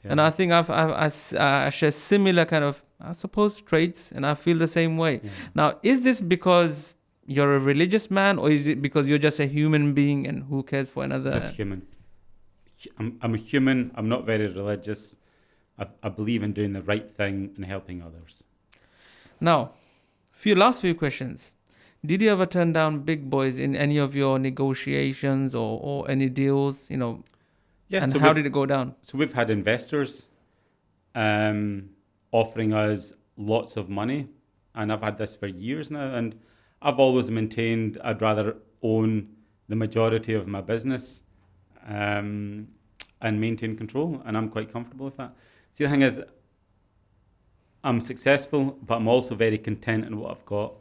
Yeah. And I think I share similar kind of, I suppose, traits, and I feel the same way. Yeah. Now, is this because you're a religious man, or is it because you're just a human being and who cares for another? Just human. I'm a human. I'm not very religious. I believe in doing the right thing and helping others. Now, last few questions. Did you ever turn down big boys in any of your negotiations or any deals? Yeah. And so how did it go down? So we've had investors offering us lots of money, and I've had this for years now, and I've always maintained I'd rather own the majority of my business and maintain control, and I'm quite comfortable with that. See, the thing is, I'm successful, but I'm also very content in what I've got.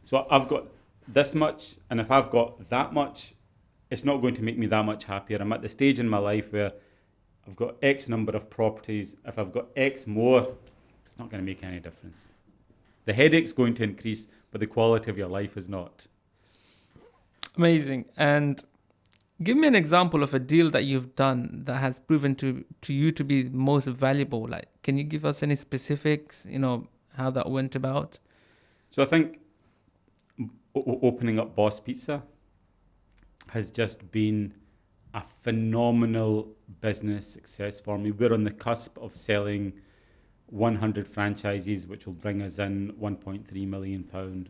So I've got this much, and if I've got that much, it's not going to make me that much happier. I'm at the stage in my life where I've got X number of properties. If I've got X more, it's not going to make any difference. The headache's going to increase, but the quality of your life is not. Amazing. And give me an example of a deal that you've done that has proven to you to be most valuable. Like, can you give us any specifics, how that went about? So I think opening up Boss Pizza has just been a phenomenal business success for me. We're on the cusp of selling 100 franchises, which will bring us in £1.3 million,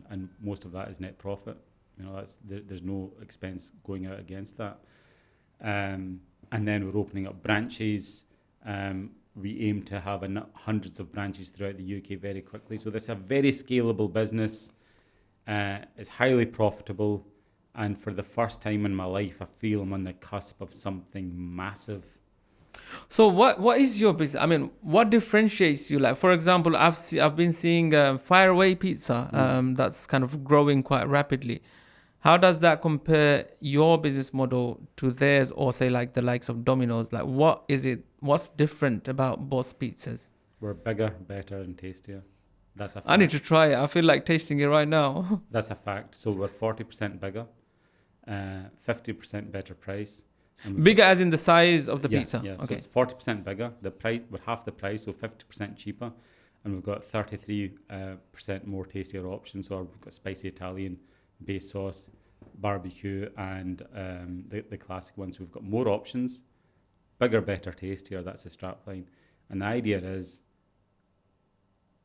and most of that is net profit. There's no expense going out against that. And then we're opening up branches. We aim to have hundreds of branches throughout the UK very quickly. So this is a very scalable business. It's highly profitable. And for the first time in my life, I feel I'm on the cusp of something massive. So what is your business? I mean, what differentiates you? Like, for example, I've been seeing Fire Away Pizza. That's kind of growing quite rapidly. How does that compare your business model to theirs, or say like the likes of Domino's? Like, what is it? What's different about Boss Pizzas? We're bigger, better, and tastier. That's a fact. I need to try it. I feel like tasting it right now. That's a fact. So we're 40% bigger, 50% better price. Bigger as in the size of the pizza? Yeah, okay. So it's 40% bigger. The price, we're half the price, so 50% cheaper. And we've got 33% more tastier options. So we've got spicy Italian, base sauce, barbecue, and the classic ones. We've got more options, bigger, better, tastier. That's the strapline. And the idea is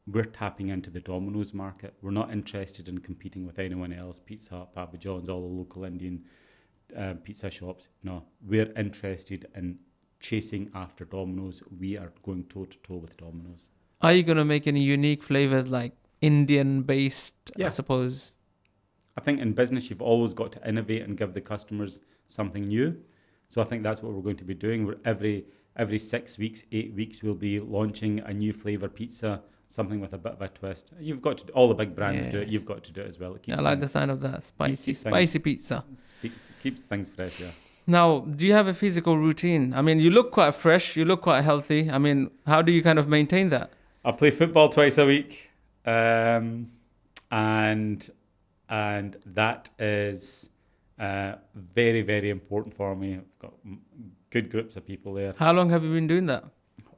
we're tapping into the Domino's market. We're not interested in competing with anyone else, Pizza Hut, Papa John's, all the local Indian pizza shops. No, we're interested in chasing after Domino's. We are going toe to toe with Domino's. Are you going to make any unique flavors like Indian based, Yeah. I suppose? I think in business, you've always got to innovate and give the customers something new. So I think that's what we're going to be doing. We're every 6 weeks, 8 weeks, we'll be launching a new flavor pizza, something with a bit of a twist. You've got to, all the big brands do it. You've got to do it as well. I like the sound of that. Spicy pizza. Keeps things fresh, yeah. Now, do you have a physical routine? I mean, you look quite fresh. You look quite healthy. I mean, how do you kind of maintain that? I play football twice a week. And that is very, very important for me. I've got good groups of people there. How long have you been doing that?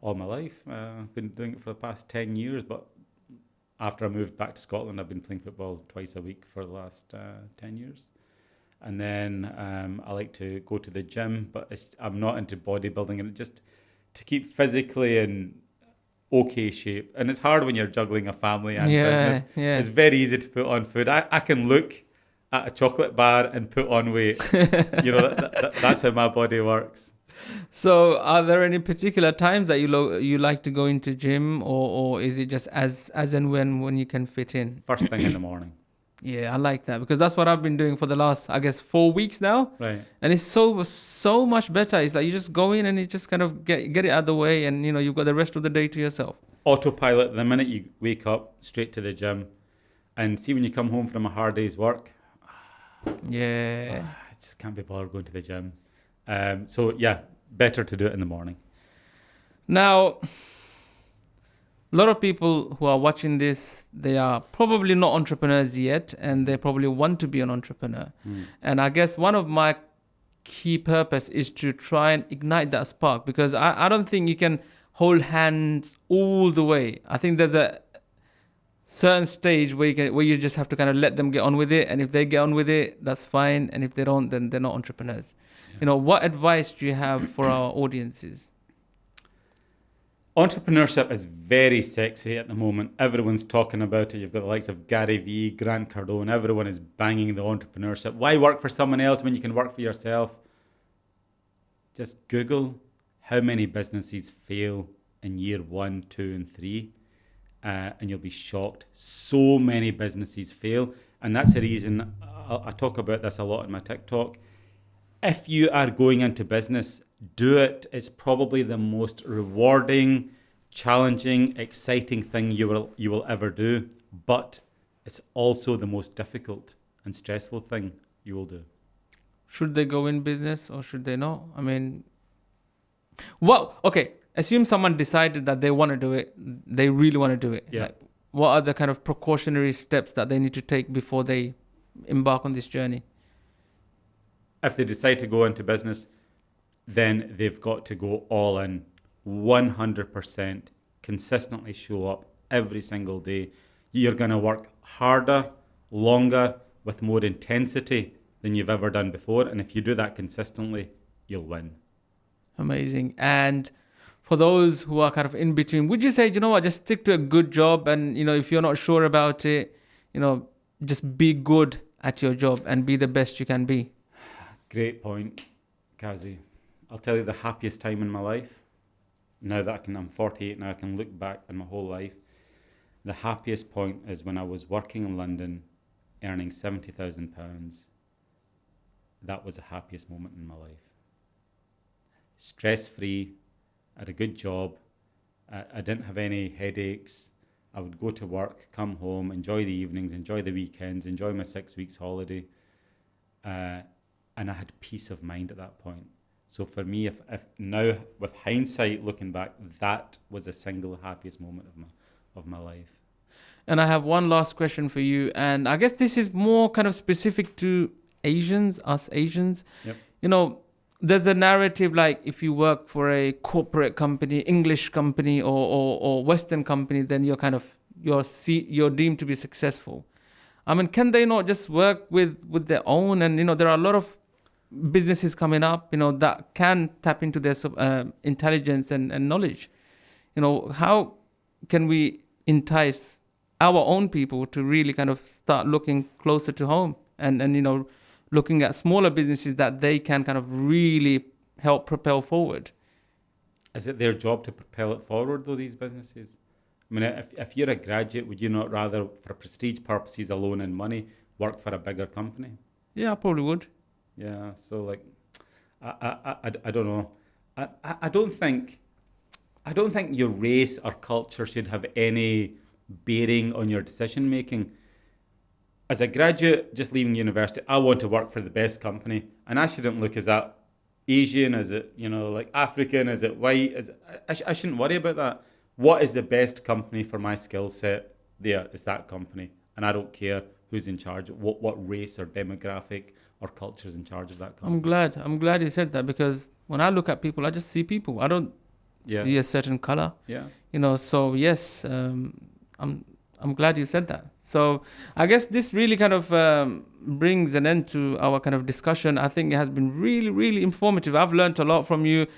All my life. I've been doing it for the past 10 years, but after I moved back to Scotland, I've been playing football twice a week for the last 10 years. And then I like to go to the gym, but I'm not into bodybuilding, and just to keep physically in okay shape. And it's hard when you're juggling a family and business. Yeah. It's very easy to put on food. I can look at a chocolate bar and put on weight. That's how my body works. So are there any particular times that you like to go into gym, or is it just as and when you can fit in? First thing in the morning. Yeah, I like that, because that's what I've been doing for the last, I guess, 4 weeks now. Right. And it's so much better. It's like you just go in and you just kind of get it out of the way, and you've got the rest of the day to yourself. Autopilot. The minute you wake up, straight to the gym. And see, when you come home from a hard day's work, Yeah. I just can't be bothered going to the gym. So yeah, better to do it in the morning. Now, a lot of people who are watching this, they are probably not entrepreneurs yet, and they probably want to be an entrepreneur. And I guess one of my key purpose is to try and ignite that spark, because I don't think you can hold hands all the way. I think there's a certain stage where you just have to kind of let them get on with it, and if they get on with it, that's fine, and if they don't, then they're not entrepreneurs. What advice do you have for our audiences? Entrepreneurship is very sexy at the moment. Everyone's talking about it. You've got the likes of Gary Vee, Grant Cardone. Everyone is banging the entrepreneurship. Why work for someone else when you can work for yourself? Just Google how many businesses fail in year 1, 2, and 3. And you'll be shocked. So many businesses fail. And that's the reason I talk about this a lot in my TikTok. If you are going into business, do it. It's probably the most rewarding, challenging, exciting thing you will ever do. But it's also the most difficult and stressful thing you will do. Should they go in business or should they not? I mean, Well, okay. Assume someone decided that they want to do it. They really want to do it. Yeah. Like, what are the kind of precautionary steps that they need to take before they embark on this journey? If they decide to go into business, then they've got to go all in 100%, consistently show up every single day. You're going to work harder, longer, with more intensity than you've ever done before. And if you do that consistently, you'll win. Amazing. And for those who are kind of in between, would you say, you know what, just stick to a good job, and if you're not sure about it, just be good at your job and be the best you can be? Great point, Kazi. I'll tell you the happiest time in my life. Now that I'm 48 now, I can look back on my whole life. The happiest point is when I was working in London, earning £70,000. That was the happiest moment in my life. Stress-free, had a good job. I didn't have any headaches. I would go to work, come home, enjoy the evenings, enjoy the weekends, enjoy my 6 weeks holiday. And I had peace of mind at that point. So for me, if now with hindsight looking back, that was the single happiest moment of my life. And I have one last question for you, and I guess this is more kind of specific to us Asians. Yep. There's a narrative like if you work for a corporate company, English company, or Western company, then you're deemed to be successful. I mean, can they not just work with their own? And there are a lot of businesses coming up, that can tap into their intelligence and knowledge. How can we entice our own people to really kind of start looking closer to home and looking at smaller businesses that they can kind of really help propel forward? Is it their job to propel it forward, though, these businesses? I mean, if you're a graduate, would you not rather, for prestige purposes alone and money, work for a bigger company? Yeah, I probably would. Yeah, so like, I don't know. I don't think your race or culture should have any bearing on your decision making. As a graduate just leaving university, I want to work for the best company, and I shouldn't look, is that Asian, is it like African, is it white? I shouldn't worry about that. What is the best company for my skill set? There is that company, and I don't care who's in charge, what race or demographic or culture is in charge of that company. I'm glad you said that, because when I look at people, I just see people. I don't see a certain color. Yeah. So yes, I'm glad you said that. So I guess this really kind of brings an end to our kind of discussion. I think it has been really, really informative. I've learned a lot from you,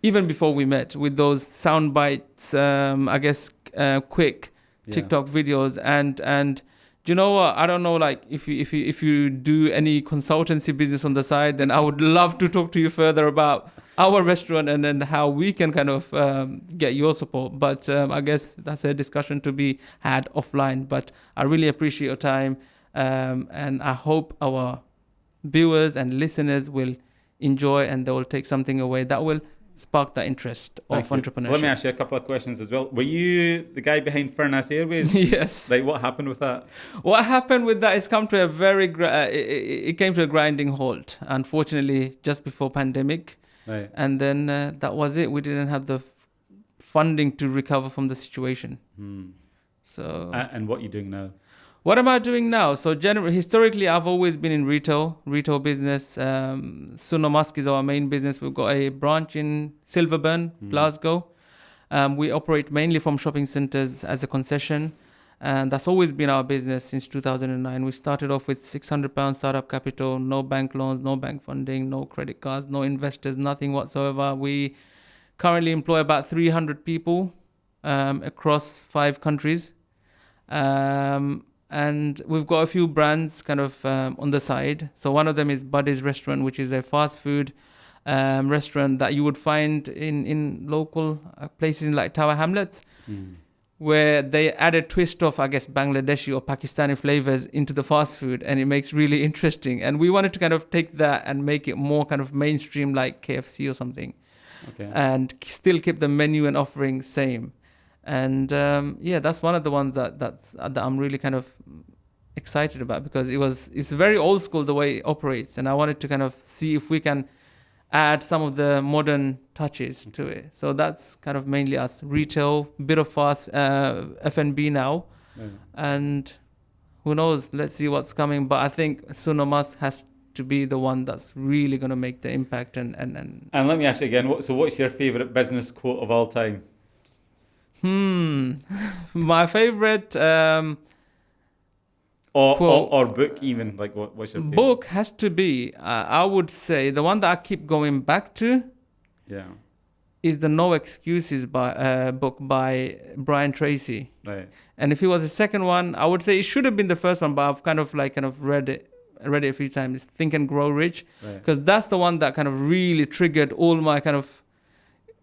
even before we met, with those sound bites, quick TikTok videos, and do you know what? I don't know, like if you do any consultancy business on the side, then I would love to talk to you further about our restaurant and then how we can kind of get your support. But I guess that's a discussion to be had offline. But I really appreciate your time, and I hope our viewers and listeners will enjoy, and they will take something away that will spark that interest of entrepreneurship. Let me ask you a couple of questions as well. Were you the guy behind Furnace Airways? Yes. Like, what happened with that? What happened with that is come to a it came to a grinding halt, unfortunately, just before pandemic. Right. And then that was it. We didn't have the funding to recover from the situation. So. And what are you doing now? What am I doing now? So historically, I've always been in retail business. Suno Musk is our main business. We've got a branch in Silverburn, Glasgow. We operate mainly from shopping centres as a concession. And that's always been our business since 2009. We started off with £600 startup capital, no bank loans, no bank funding, no credit cards, no investors, nothing whatsoever. We currently employ about 300 people across 5 countries. And we've got a few brands kind of on the side. So one of them is Buddy's Restaurant, which is a fast food restaurant that you would find in local places like Tower Hamlets, where they add a twist of, I guess, Bangladeshi or Pakistani flavors into the fast food, and it makes really interesting. And we wanted to kind of take that and make it more kind of mainstream, like KFC or something, and still keep the menu and offering same. And that's one of the ones that I'm really kind of excited about, because it's very old school the way it operates, and I wanted to kind of see if we can add some of the modern touches to it. So that's kind of mainly us. Retail, bit of fast F&B now. And who knows, let's see what's coming. But I think Suno Musk has to be the one that's really going to make the impact. And let me ask you again, what's your favourite business quote of all time? My favourite or book even, like what's your favourite? Book has to be, I would say, the one that I keep going back to is the No Excuses book by Brian Tracy. Right. And if it was the second one, I would say it should have been the first one, but I've kind of read it a few times. Think and Grow Rich, because that's the one that kind of really triggered all my kind of,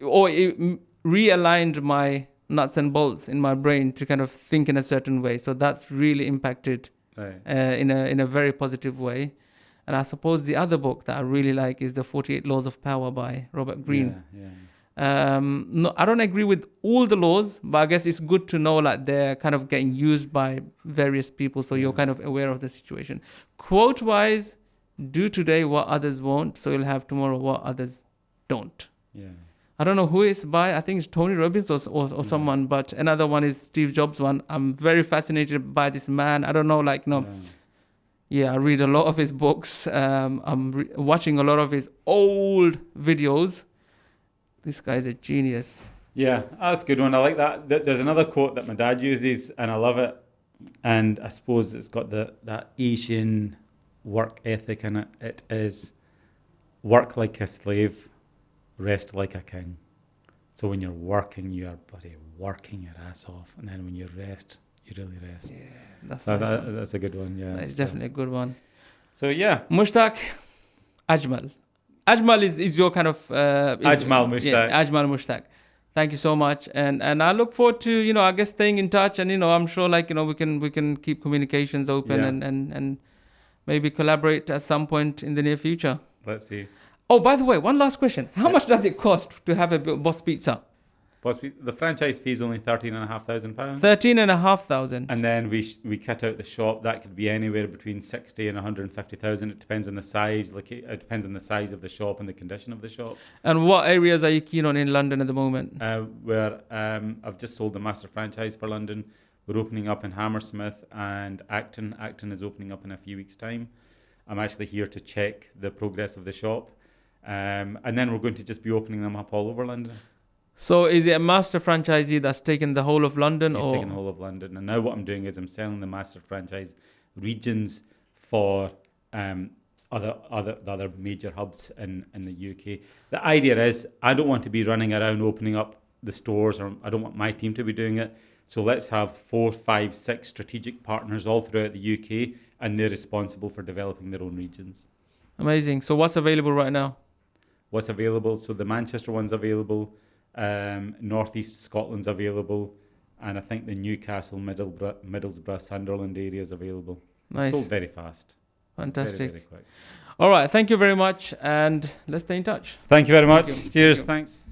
or it realigned my nuts and bolts in my brain to kind of think in a certain way. So that's really impacted in a very positive way. And I suppose the other book that I really like is The 48 Laws of Power by Robert Greene. No, I don't agree with all the laws, but I guess it's good to know like they're kind of getting used by various people, so you're kind of aware of the situation. Quote wise, do today what others won't, so you'll have tomorrow what others don't. I don't know who it's by. I think it's Tony Robbins or someone, but another one is Steve Jobs one. I'm very fascinated by this man. I don't know, I read a lot of his books. I'm watching a lot of his old videos. This guy's a genius. Yeah, that's a good one. I like that. There's another quote that my dad uses, and I love it. And I suppose it's got that Asian work ethic in it. It is, work like a slave, rest like a king. So when you're working, you are bloody working your ass off. And then when you rest, you really rest. Yeah, that's that's a good one. Yeah, it's definitely a good one. So yeah. Mushtaq, Ajmal. Ajmal is your kind of... Ajmal Mushtaq. Yeah, Ajmal Mushtaq. Thank you so much. And I look forward to, I guess staying in touch. And, I'm sure we can keep communications open and maybe collaborate at some point in the near future. Let's see. Oh, by the way, one last question. How much does it cost to have a Boss Pizza? The franchise fee is only £13,500. £13,500. And then we cut out the shop. That could be anywhere between 60 and 150,000. It depends on the size. It depends on the size of the shop and the condition of the shop. And what areas are you keen on in London at the moment? I've just sold the master franchise for London. We're opening up in Hammersmith and Acton. Acton is opening up in a few weeks' time. I'm actually here to check the progress of the shop. And then we're going to just be opening them up all over London. So is it a master franchisee that's taken the whole of London? He's taken the whole of London. And now what I'm doing is I'm selling the master franchise regions for other major hubs in the UK. The idea is I don't want to be running around opening up the stores, or I don't want my team to be doing it. So let's have 4, 5, 6 strategic partners all throughout the UK, and they're responsible for developing their own regions. Amazing. So what's available right now? What's available? So the Manchester one's available. Northeast Scotland's available, and I think the Newcastle, Middlesbrough, Sunderland area is available. Nice. Sold very fast. Fantastic. Very, very quick. All right, thank you very much, and let's stay in touch. Thank you very much. Cheers. Thanks.